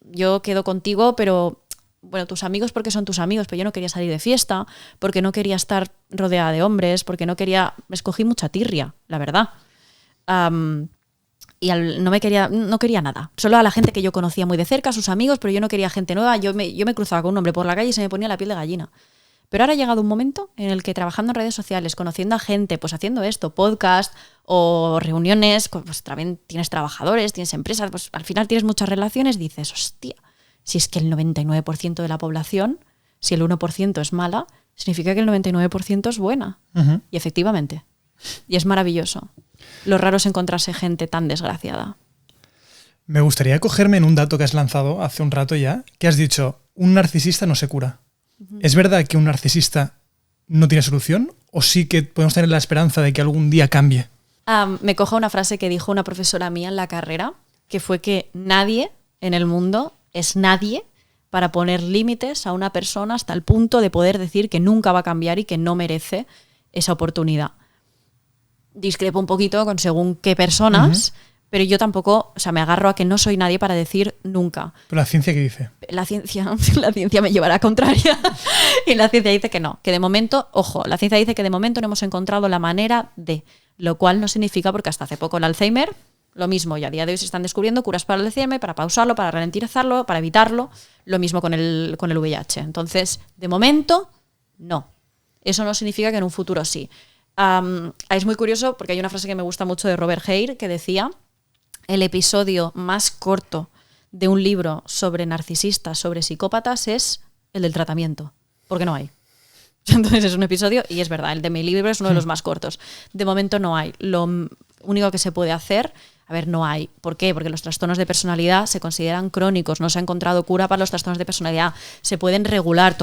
yo quedo contigo, pero bueno, tus amigos porque son tus amigos, pero yo no quería salir de fiesta, porque no quería estar rodeada de hombres, porque no quería... Escogí mucha tirria, la verdad. No quería nada. Solo a la gente que yo conocía muy de cerca, a sus amigos, pero yo no quería gente nueva. Yo me cruzaba con un hombre por la calle y se me ponía la piel de gallina. Pero ahora ha llegado un momento en el que trabajando en redes sociales, conociendo a gente, pues haciendo esto, podcast o reuniones, pues también tienes trabajadores, tienes empresas, pues al final tienes muchas relaciones, dices, hostia, si es que el 99% de la población, si el 1% es mala, significa que el 99% es buena. Uh-huh. Y efectivamente. Y es maravilloso. Lo raro es encontrarse gente tan desgraciada. Me gustaría cogerme en un dato que has lanzado hace un rato ya, que has dicho, un narcisista no se cura. ¿Es verdad que un narcisista no tiene solución? ¿O sí que podemos tener la esperanza de que algún día cambie? Me cojo una frase que dijo una profesora mía en la carrera, que fue que nadie en el mundo es nadie para poner límites a una persona hasta el punto de poder decir que nunca va a cambiar y que no merece esa oportunidad. Discrepo un poquito con según qué personas, pero yo tampoco, o sea, me agarro a que no soy nadie para decir nunca. ¿Pero la ciencia qué dice? La ciencia me llevará a contraria. Y la ciencia dice que no, que de momento, ojo, la ciencia dice que de momento no hemos encontrado la manera de, lo cual no significa, porque hasta hace poco el Alzheimer, lo mismo, y a día de hoy se están descubriendo curas para el Alzheimer, para pausarlo, para ralentizarlo, para evitarlo, lo mismo con el VIH. Entonces, de momento, no. Eso no significa que en un futuro sí. Es muy curioso porque hay una frase que me gusta mucho de Robert Hare que decía: el episodio más corto de un libro sobre narcisistas, sobre psicópatas, es el del tratamiento, porque no hay. Entonces es un episodio, y es verdad, el de mi libro es uno de los más cortos. De momento no hay. Lo único que se puede hacer, no hay. ¿Por qué? Porque los trastornos de personalidad se consideran crónicos, no se ha encontrado cura para los trastornos de personalidad, se pueden regular,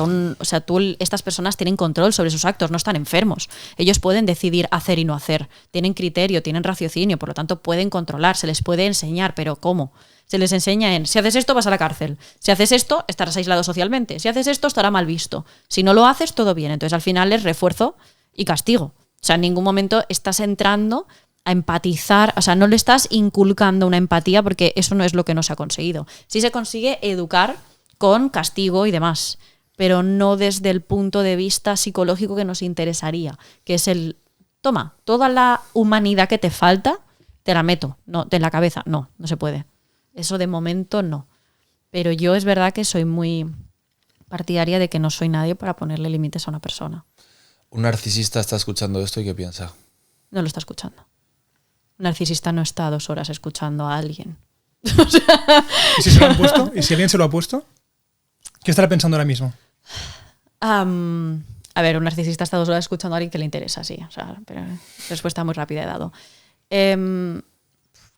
estas personas tienen control sobre sus actos, no están enfermos, ellos pueden decidir hacer y no hacer, tienen criterio, tienen raciocinio, por lo tanto pueden controlar, se les puede enseñar, pero ¿cómo? Se les enseña si haces esto vas a la cárcel, si haces esto estarás aislado socialmente, si haces esto estará mal visto, si no lo haces todo bien, entonces al final es refuerzo y castigo. O sea, en ningún momento estás entrando a empatizar, o sea, no le estás inculcando una empatía, porque eso no es lo que no se ha conseguido. Sí se consigue educar con castigo y demás, pero no desde el punto de vista psicológico que nos interesaría, que es toma, toda la humanidad que te falta, te la meto, no, en la cabeza, no se puede. Eso de momento no. Pero yo es verdad que soy muy partidaria de que no soy nadie para ponerle límites a una persona. Un narcisista está escuchando esto y ¿qué piensa? No lo está escuchando. Un narcisista no está 2 horas escuchando a alguien. ¿Y si se lo han puesto? ¿Y si alguien se lo ha puesto? ¿Qué estará pensando ahora mismo? A ver, un narcisista está 2 horas escuchando a alguien que le interesa, sí. O sea, pero respuesta muy rápida he dado.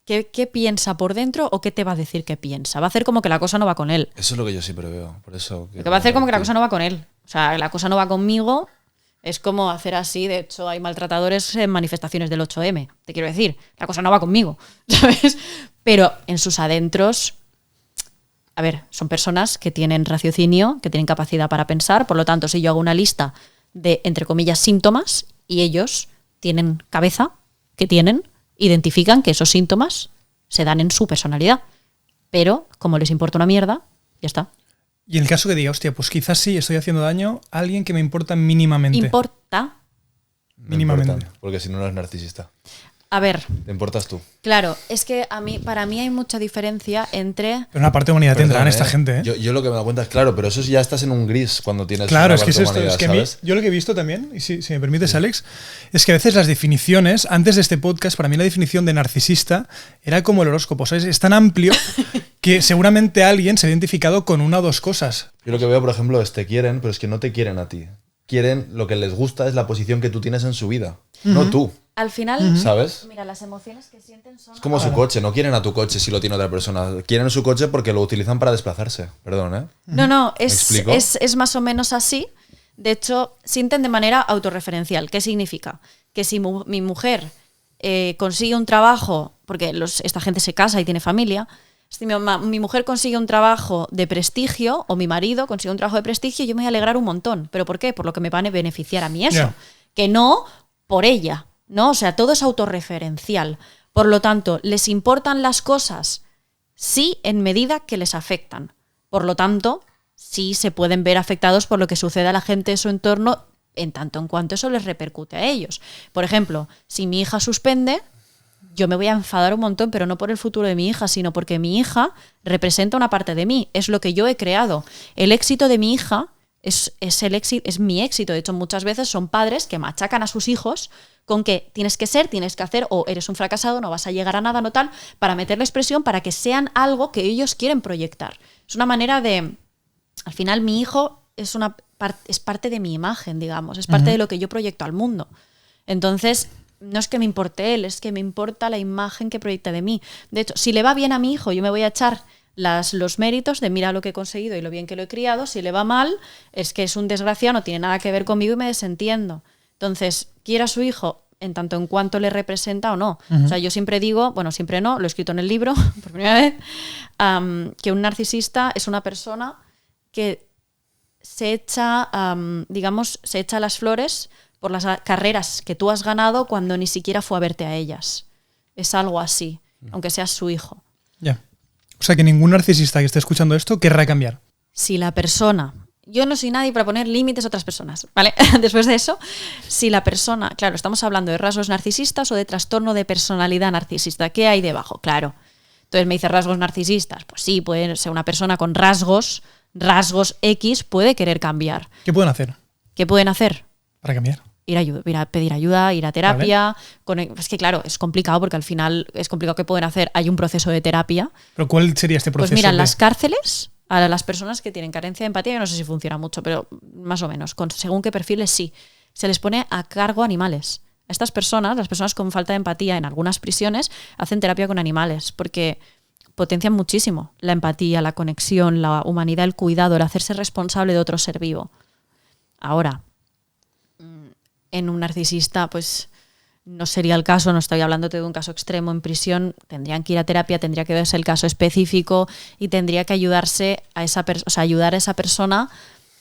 ¿Qué piensa por dentro o qué te va a decir que piensa? Va a hacer como que la cosa no va con él. Eso es lo que yo siempre veo. Por eso Lo que va a hacer como que la cosa no va con él. O sea, la cosa no va conmigo. Es como hacer así. De hecho, hay maltratadores en manifestaciones del 8M. Te quiero decir, la cosa no va conmigo, ¿sabes? Pero en sus adentros, a ver, son personas que tienen raciocinio, que tienen capacidad para pensar. Por lo tanto, si yo hago una lista de, entre comillas, síntomas y ellos tienen cabeza, que identifican que esos síntomas se dan en su personalidad. Pero, como les importa una mierda, ya está. Y en el caso que diga, hostia, pues quizás sí estoy haciendo daño a alguien que me importa mínimamente. Importa. Mínimamente. Importan, porque si no eres narcisista. A ver, Te importas tú. claro, es que para mí hay mucha diferencia entre... Pero una parte de humanidad Perdón, tendrán esta gente, ¿eh? Yo lo que me doy cuenta es, claro, pero eso ya estás en un gris cuando tienes Claro, una es que es parte de esto. humanidad, Es que a mí, ¿sabes? yo lo que he visto también, y si me permites, Alex, es que a veces las definiciones, antes de este podcast, para mí la definición de narcisista era como el horóscopo, ¿sabes? Es tan amplio que seguramente alguien se ha identificado con una o dos cosas. Yo lo que veo, por ejemplo, es te quieren, pero es que no te quieren a ti. Quieren, lo que les gusta es la posición que tú tienes en su vida, no tú, Al final, ¿sabes? mira, las emociones que sienten son... Es como su coche, no quieren a tu coche si lo tiene otra persona. Quieren su coche porque lo utilizan para desplazarse. Perdón, ¿eh? No, ¿Me explico? es más o menos así. De hecho, sienten de manera autorreferencial. ¿Qué significa? Que si mi mujer consigue un trabajo, porque esta gente se casa y tiene familia, si mi mujer consigue un trabajo de prestigio o mi marido consigue un trabajo de prestigio, yo me voy a alegrar un montón. ¿Pero por qué? Por lo que me va a beneficiar a mí eso. Ya. Que no por ella, ¿no? O sea, todo es autorreferencial. Por lo tanto, ¿les importan las cosas? Sí, en medida que les afectan. Por lo tanto, sí se pueden ver afectados por lo que sucede a la gente de su entorno en tanto en cuanto eso les repercute a ellos. Por ejemplo, si mi hija suspende, yo me voy a enfadar un montón, pero no por el futuro de mi hija, sino porque mi hija representa una parte de mí, es lo que yo he creado. El éxito de mi hija es mi éxito. De hecho, muchas veces son padres que machacan a sus hijos con que tienes que ser, tienes que hacer, o eres un fracasado, no vas a llegar a nada, no tal, para meterles presión para que sean algo que ellos quieren proyectar. Es una manera de... Al final, mi hijo es parte de mi imagen, digamos, es parte de lo que yo proyecto al mundo. Entonces, no es que me importe él, es que me importa la imagen que proyecta de mí. De hecho, si le va bien a mi hijo, yo me voy a echar los méritos de mira lo que he conseguido y lo bien que lo he criado. Si le va mal, es que es un desgraciado, no tiene nada que ver conmigo y me desentiendo. Entonces, quiera a su hijo en tanto en cuanto le representa o no. O sea, yo siempre digo, bueno, siempre no, lo he escrito en el libro por primera vez, que un narcisista es una persona que se echa, se echa las flores por las carreras que tú has ganado cuando ni siquiera fue a verte a ellas. Es algo así, aunque seas su hijo. Ya. O sea que ningún narcisista que esté escuchando esto querrá cambiar. Si la persona... Yo no soy nadie para poner límites a otras personas, ¿vale? Después de eso, si la persona... Claro, estamos hablando de rasgos narcisistas o de trastorno de personalidad narcisista. ¿Qué hay debajo? Claro. Entonces me dice rasgos narcisistas. Pues sí, puede ser una persona con rasgos X puede querer cambiar. ¿Qué pueden hacer ¿Qué pueden hacer? para cambiar? Ir a pedir ayuda, ir a terapia. Es que claro, es complicado porque al final es complicado. ¿Qué pueden hacer? Hay un proceso de terapia. ¿Pero cuál sería este proceso? Pues mira, en las cárceles, a las personas que tienen carencia de empatía, yo no sé si funciona mucho, pero más o menos, según qué perfiles sí, se les pone a cargo animales. A estas personas, las personas con falta de empatía en algunas prisiones, hacen terapia con animales porque potencian muchísimo la empatía, la conexión, la humanidad, el cuidado, el hacerse responsable de otro ser vivo. Ahora, en un narcisista, pues no sería el caso, no estoy hablando de un caso extremo en prisión, tendrían que ir a terapia, tendría que verse el caso específico y tendría que ayudarse a ayudar a esa persona,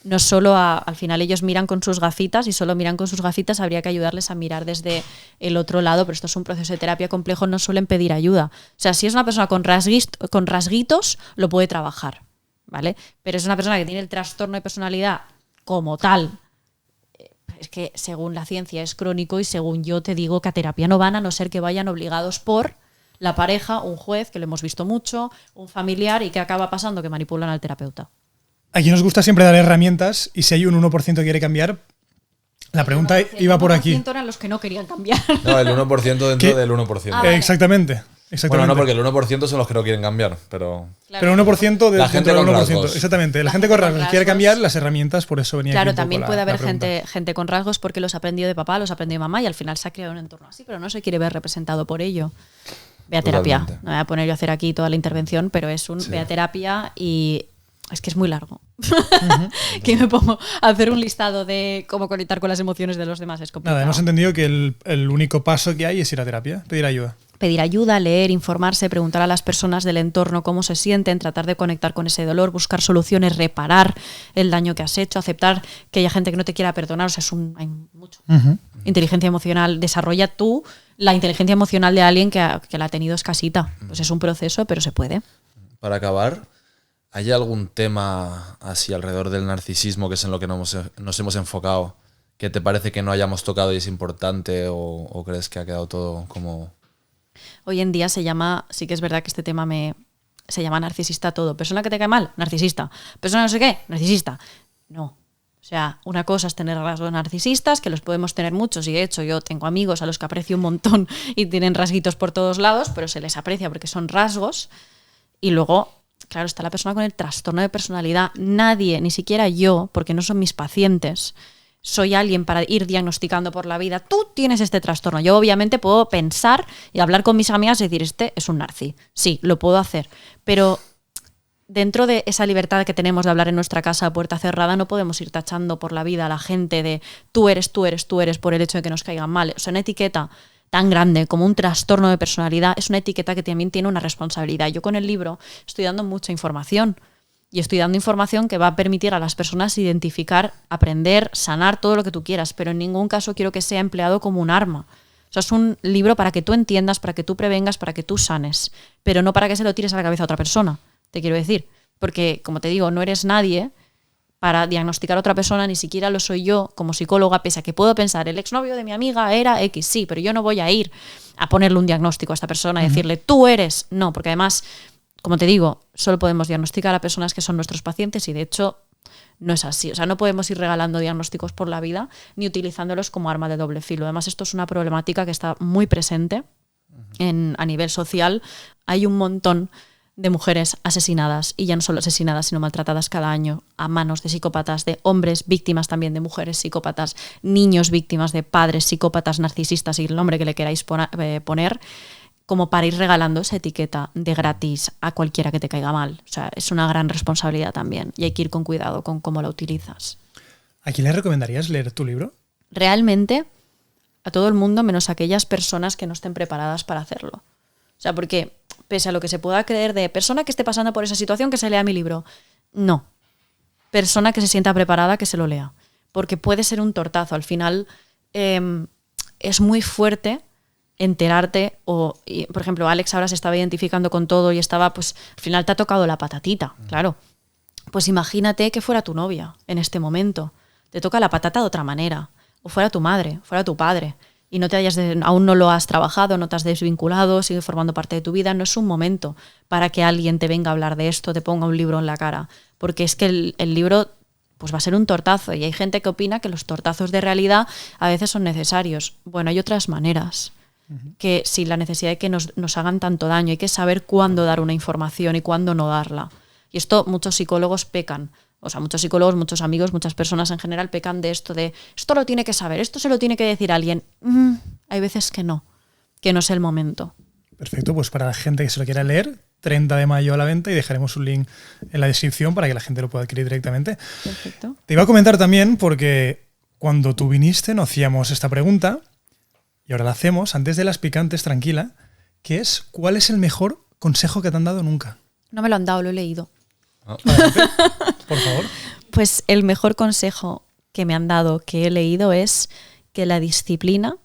no solo al final ellos miran con sus gafitas y solo miran con sus gafitas, habría que ayudarles a mirar desde el otro lado, pero esto es un proceso de terapia complejo, no suelen pedir ayuda. O sea, si es una persona con rasguitos, lo puede trabajar, ¿vale? Pero es una persona que tiene el trastorno de personalidad como tal, es que según la ciencia es crónico y según yo te digo que a terapia no van a no ser que vayan obligados por La pareja, un juez, que lo hemos visto mucho, un familiar, y ¿qué acaba pasando? Que manipulan al terapeuta. Aquí nos gusta siempre dar herramientas y si hay un 1% que quiere cambiar, la pregunta iba por aquí. El 1% eran los que no querían cambiar. No, el 1% dentro ¿Qué? del 1%. Ah, vale. Exactamente. Bueno, no, porque el 1% son los que no quieren cambiar, pero... Pero 1% de La gente dentro del con 1%. rasgos. Exactamente. La La gente gente con con rasgos quiere rasgos. cambiar las herramientas, por eso venía Claro, aquí un poco también la- puede haber la pregunta. gente con rasgos porque los aprendió de papá, los aprendió de mamá y al final se ha creado un entorno así, pero no se quiere ver representado por ello. Ve a terapia. Totalmente. No voy a poner yo a hacer aquí toda la intervención, pero es un ve a terapia y es que es muy largo. Que me pongo a hacer un listado de cómo conectar con las emociones de los demás. Es complicado. Nada, hemos entendido que el único paso que hay es ir a terapia, pedir ayuda. Pedir ayuda, leer, informarse, preguntar a las personas del entorno cómo se sienten, tratar de conectar con ese dolor, buscar soluciones, reparar el daño que has hecho, aceptar que haya gente que no te quiera perdonar. O sea, hay mucho. Inteligencia emocional. Desarrolla tú la inteligencia emocional de alguien que la ha tenido escasita. Pues es un proceso, pero se puede. Para acabar, ¿hay algún tema así alrededor del narcisismo, que es en lo que nos hemos enfocado, que te parece que no hayamos tocado y es importante o crees que ha quedado todo como... Hoy en día sí que es verdad que este tema se llama narcisista todo. Persona que te cae mal, narcisista. Persona no sé qué, narcisista. No. O sea, una cosa es tener rasgos narcisistas, que los podemos tener muchos, y de hecho yo tengo amigos a los que aprecio un montón y tienen rasguitos por todos lados, pero se les aprecia porque son rasgos. Y luego, claro, está la persona con el trastorno de personalidad. Nadie, ni siquiera yo, porque no son mis pacientes, soy alguien para ir diagnosticando por la vida. Tú tienes este trastorno. Yo obviamente puedo pensar y hablar con mis amigas y decir, este es un narci. Sí, lo puedo hacer. Pero dentro de esa libertad que tenemos de hablar en nuestra casa a puerta cerrada, no podemos ir tachando por la vida a la gente de tú eres por el hecho de que nos caigan mal. O sea, una etiqueta tan grande como un trastorno de personalidad es una etiqueta que también tiene una responsabilidad. Yo con el libro estoy dando mucha información. Y estoy dando información que va a permitir a las personas identificar, aprender, sanar, todo lo que tú quieras, pero en ningún caso quiero que sea empleado como un arma. O sea, es un libro para que tú entiendas, para que tú prevengas, para que tú sanes, pero no para que se lo tires a la cabeza a otra persona, te quiero decir. Porque, como te digo, no eres nadie para diagnosticar a otra persona, ni siquiera lo soy yo como psicóloga, pese a que puedo pensar, el exnovio de mi amiga era X, sí, pero yo no voy a ir a ponerle un diagnóstico a esta persona y decirle, tú eres. No, porque además... Como te digo, solo podemos diagnosticar a personas que son nuestros pacientes y de hecho no es así. O sea, no podemos ir regalando diagnósticos por la vida ni utilizándolos como arma de doble filo. Además, esto es una problemática que está muy presente a nivel social. Hay un montón de mujeres asesinadas, y ya no solo asesinadas, sino maltratadas cada año a manos de psicópatas, de hombres víctimas también de mujeres psicópatas, niños víctimas de padres psicópatas, narcisistas y el nombre que le queráis poner, como para ir regalando esa etiqueta de gratis a cualquiera que te caiga mal. O sea, es una gran responsabilidad también y hay que ir con cuidado con cómo la utilizas. ¿A quién le recomendarías leer tu libro? Realmente a todo el mundo, menos a aquellas personas que no estén preparadas para hacerlo. O sea, porque pese a lo que se pueda creer de persona que esté pasando por esa situación, que se lea mi libro. No. Persona que se sienta preparada, que se lo lea. Porque puede ser un tortazo. Al final es muy fuerte enterarte por ejemplo, Alex ahora se estaba identificando con todo y estaba, pues, al final te ha tocado la patatita, claro. Pues imagínate que fuera tu novia en este momento. Te toca la patata de otra manera. O fuera tu madre, fuera tu padre. Y no aún no lo has trabajado, no te has desvinculado, sigue formando parte de tu vida. No es un momento para que alguien te venga a hablar de esto, te ponga un libro en la cara. Porque es que el libro pues va a ser un tortazo. Y hay gente que opina que los tortazos de realidad a veces son necesarios. Bueno, hay otras maneras. Que sin la necesidad de que nos hagan tanto daño, hay que saber cuándo dar una información y cuándo no darla. Y esto muchos psicólogos pecan. O sea, muchos psicólogos, muchos amigos, muchas personas en general pecan de esto de esto lo tiene que saber, esto se lo tiene que decir alguien. Hay veces que no es el momento. Perfecto, pues para la gente que se lo quiera leer, 30 de mayo a la venta y dejaremos un link en la descripción para que la gente lo pueda adquirir directamente. Perfecto. Te iba a comentar también porque cuando tú viniste no hacíamos esta pregunta y ahora la hacemos antes de las picantes, tranquila, que es ¿cuál es el mejor consejo que te han dado nunca? No me lo han dado, lo he leído. Adelante, por favor. Pues el mejor consejo que me han dado, que he leído, es que la disciplina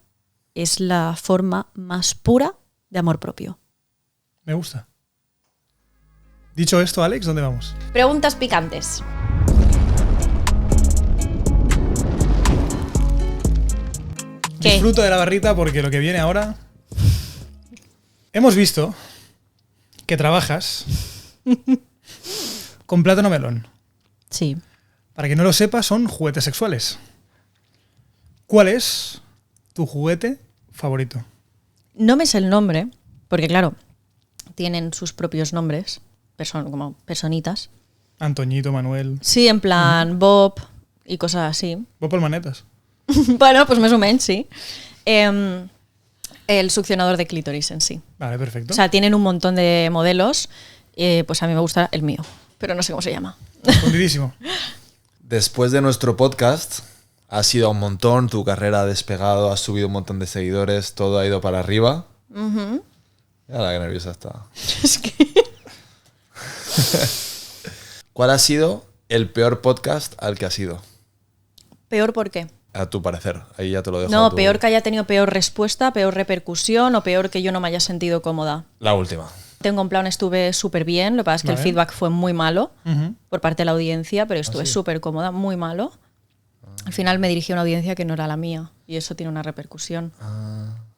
es la forma más pura de amor propio. Me gusta. Dicho esto, Alex, ¿dónde vamos? Preguntas picantes. ¿Qué? Disfruto de la barrita porque lo que viene ahora... Hemos visto que trabajas con plátano melón. Sí. Para quien no lo sepa, son juguetes sexuales. ¿Cuál es tu juguete favorito? No me sé el nombre, porque claro, tienen sus propios nombres, como personitas. Antoñito, Manuel. Sí, en plan Bob y cosas así. Voy por manetas. Bueno, pues más o menos, sí. El succionador de clítoris en sí. Vale, perfecto. O sea, tienen un montón de modelos, pues a mí me gusta el mío, pero no sé cómo se llama. Respondidísimo. Después de nuestro podcast, has ido a un montón, tu carrera ha despegado, has subido un montón de seguidores, todo ha ido para arriba. Ujú. Ya, qué nerviosa está. Es que... ¿Cuál ha sido el peor podcast al que has ido? ¿Peor por qué? A tu parecer, ahí ya te lo dejo. a No, tu- peor que haya tenido peor respuesta, peor repercusión o peor que yo no me haya sentido cómoda. La última. Tengo un plan, estuve súper bien, lo que pasa es que el Vale. feedback fue muy malo Ujú. por parte de la audiencia, pero estuve sí? súper cómoda, muy malo. Al final me dirigí a una audiencia que no era la mía y eso tiene una repercusión.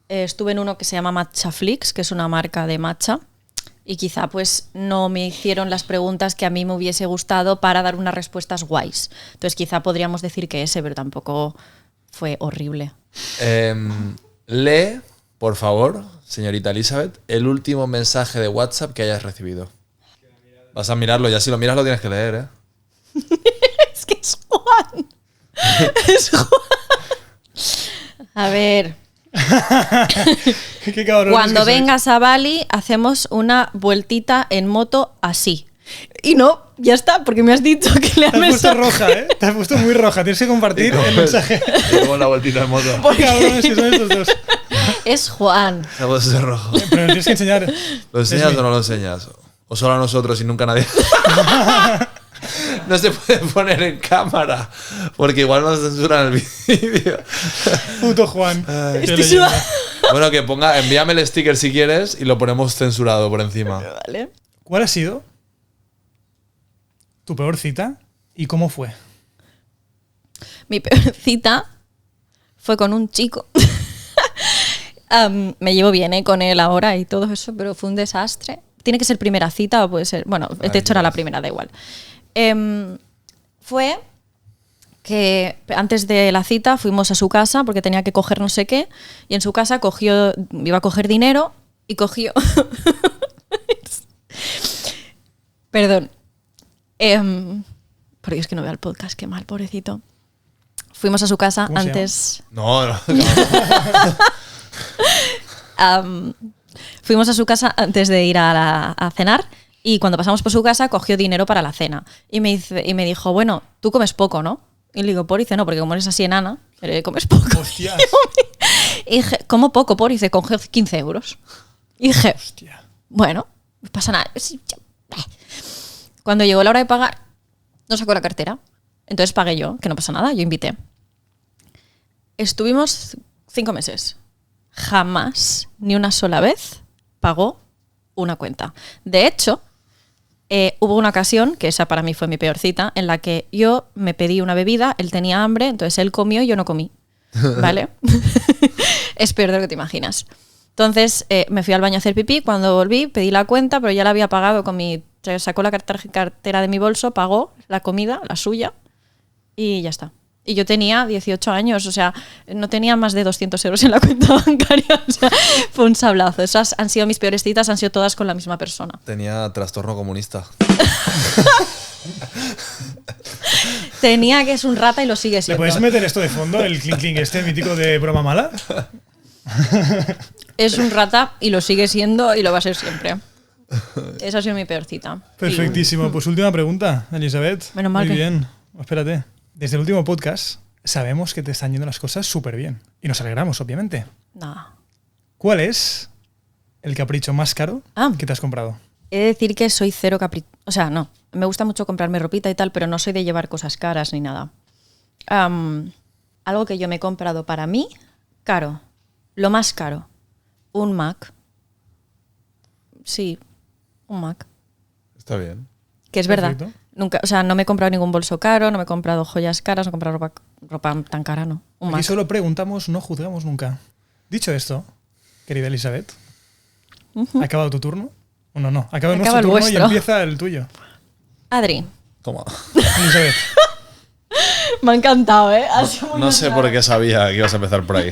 Estuve en uno que se llama Matcha Flix, que es una marca de matcha, y quizá pues no me hicieron las preguntas que a mí me hubiese gustado para dar unas respuestas guays. Entonces quizá podríamos decir que ese, pero tampoco fue horrible. Lee, por favor, señorita Elizabeth, el último mensaje de WhatsApp que hayas recibido. Vas a mirarlo, ya si lo miras lo tienes que leer, ¿eh? Es que es Juan. Es Juan. A ver, Qué cabrones cuando que sois. vengas a Bali hacemos una vueltita en moto así. Y no, ya está, porque me has dicho que le Te has puesto has roja, ¿eh? Te has puesto muy roja. Tienes que compartir el mensaje. Con la vueltita de moto. Qué cabrones que son estos dos. Es Juan. Se ha puesto ese rojo. Pero nos tienes que enseñar. ¿Lo enseñas o no lo enseñas? ¿O solo a nosotros y nunca a nadie? No se puede poner en cámara, porque igual nos censuran el vídeo. Puto Juan. Qué Estoy leyenda. sudando. Bueno, que ponga, envíame el sticker si quieres y lo ponemos censurado por encima. Vale. ¿Cuál ha sido tu peor cita y cómo fue? Mi peor cita fue con un chico. Me llevo bien con él ahora y todo eso, pero fue un desastre. Tiene que ser primera cita o puede ser... Bueno, de hecho era la primera, da igual. Fue que antes de la cita fuimos a su casa porque tenía que coger no sé qué y en su casa iba a coger dinero y cogió... Perdón. Porque es que no veo el podcast, qué mal, pobrecito. Fuimos a su casa ¿Cómo se antes... No, no. Fuimos a su casa antes de ir a cenar y cuando pasamos por su casa cogió dinero para la cena y me dijo, bueno, tú comes poco, ¿no? Y le digo, por, dice, no, porque como eres así enana, comes poco. Hostias. Y dije, ¿cómo poco? Por, dice, cogió 15 euros. Y dije, Hostia. bueno, no pasa nada. Cuando llegó la hora de pagar, no sacó la cartera. Entonces pagué yo, que no pasa nada, yo invité. Estuvimos 5 meses. Jamás, ni una sola vez, pagó una cuenta. De hecho, hubo una ocasión, que esa para mí fue mi peor cita, en la que yo me pedí una bebida, él tenía hambre, entonces él comió y yo no comí. ¿Vale? Es peor de lo que te imaginas. Entonces me fui al baño a hacer pipí, cuando volví pedí la cuenta, pero ya la había pagado con sacó la cartera de mi bolso, pagó la comida, la suya, y ya está. Y yo tenía 18 años, o sea, no tenía más de 200 euros en la cuenta bancaria. O sea, fue un sablazo. Esas han sido mis peores citas, han sido todas con la misma persona. Tenía trastorno comunista. Tenía que es un rata y lo sigue ¿Le siendo. puedes meter esto de fondo, el clink clink este mítico de broma mala? Es un rata y lo sigue siendo y lo va a ser siempre. Esa ha sido mi peor cita. Perfectísimo. Pues última pregunta, Elizabeth. Menos mal Muy que- bien. Espérate. Desde el último podcast sabemos que te están yendo las cosas súper bien. Y nos alegramos, obviamente. No. ¿Cuál es el capricho más caro que te has comprado? He de decir que soy cero caprichosa. O sea, no. Me gusta mucho comprarme ropita y tal, pero no soy de llevar cosas caras ni nada. Algo que yo me he comprado para mí, caro. Lo más caro. Un Mac. Sí, un Mac. Está bien. Que es verdad. Perfecto. Nunca, o sea, no me he comprado ningún bolso caro, no me he comprado joyas caras, no he comprado ropa tan cara, no. Un Aquí Mac. solo preguntamos, no juzgamos nunca. Dicho esto, querida Elizabeth, ¿Ha acabado tu turno? Bueno, no. Acaba Acaba nuestro el turno y vuestro. empieza el tuyo. Adri, Toma. Elizabeth. me ha encantado, ¿eh? No sé por qué sabía que ibas a empezar por ahí.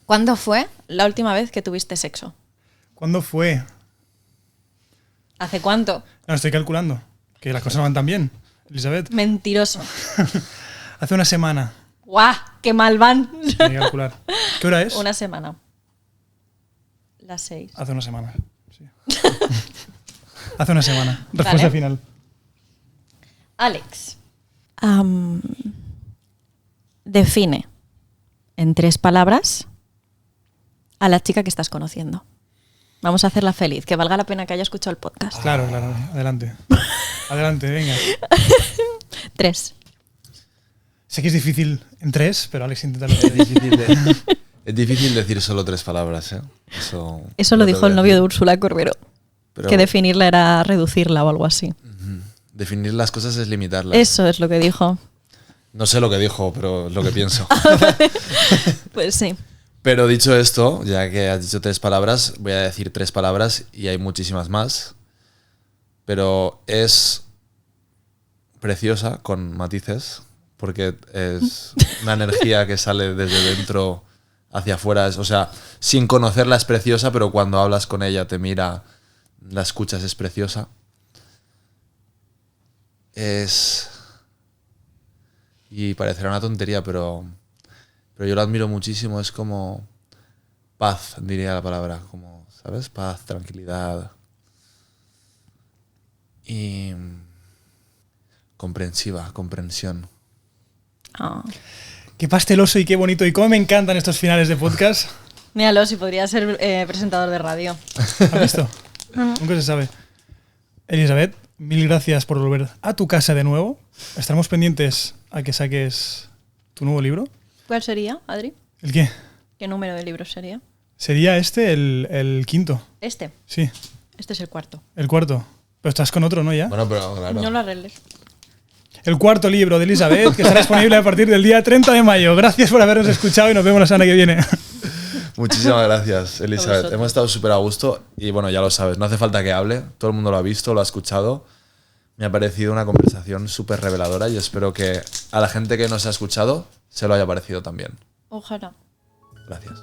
¿Cuándo fue la última vez que tuviste sexo? ¿Cuándo fue? ¿Hace cuánto? No, estoy calculando. Que las cosas no van tan bien. Elizabeth. Mentiroso. Hace una semana. ¡Guau! ¡Qué mal van! Hay que calcular. ¿Qué hora es? Una semana. Las 6. Hace una semana. Sí. Hace una semana. Respuesta Vale. final. Alex. Define en 3 palabras a la chica que estás conociendo. Vamos a hacerla feliz, que valga la pena que haya escuchado el podcast. Claro, claro. Adelante. Adelante, venga. 3. Sé que es difícil en 3, pero Alex intenta Es difícil decir solo 3 palabras, ¿eh? Eso lo dijo el novio de Úrsula Corbero. Pero Que definirla era reducirla o algo así. definir las cosas es limitarlas. Eso es lo que dijo. No sé lo que dijo, pero es lo que pienso. Pues sí. Pero dicho esto, ya que has dicho 3 palabras, voy a decir 3 palabras y hay muchísimas más. Pero es preciosa, con matices, porque es una energía que sale desde dentro hacia afuera. O sea, sin conocerla es preciosa, pero cuando hablas con ella, te mira, la escuchas, es preciosa. Y parecerá una tontería, pero yo lo admiro muchísimo. Es como paz, diría la palabra. Como, ¿sabes? Paz, tranquilidad. Y comprensión. Ah. Qué pasteloso y qué bonito. Y cómo me encantan estos finales de podcast. Míralo, si podría ser presentador de radio. ¿Has visto? Nunca se sabe. Elizabeth, mil gracias por volver a tu casa de nuevo. Estaremos pendientes a que saques tu nuevo libro. ¿Cuál sería, Adri? ¿El qué? ¿Qué número de libro sería? Sería este el quinto. Este. Sí, Este es el 4. el cuarto. Pero estás con otro, ¿no? Ya. Bueno, pero claro. No lo arregles. El cuarto libro de Elizabeth, que estará disponible a partir del día 30 de mayo. Gracias por habernos escuchado y nos vemos la semana que viene. Muchísimas gracias, Elizabeth. vosotros. Hemos estado súper a gusto y bueno, ya lo sabes, no hace falta que hable. Todo el mundo lo ha visto, lo ha escuchado. Me ha parecido una conversación súper reveladora y espero que a la gente que nos ha escuchado se lo haya parecido también. Ojalá. Gracias.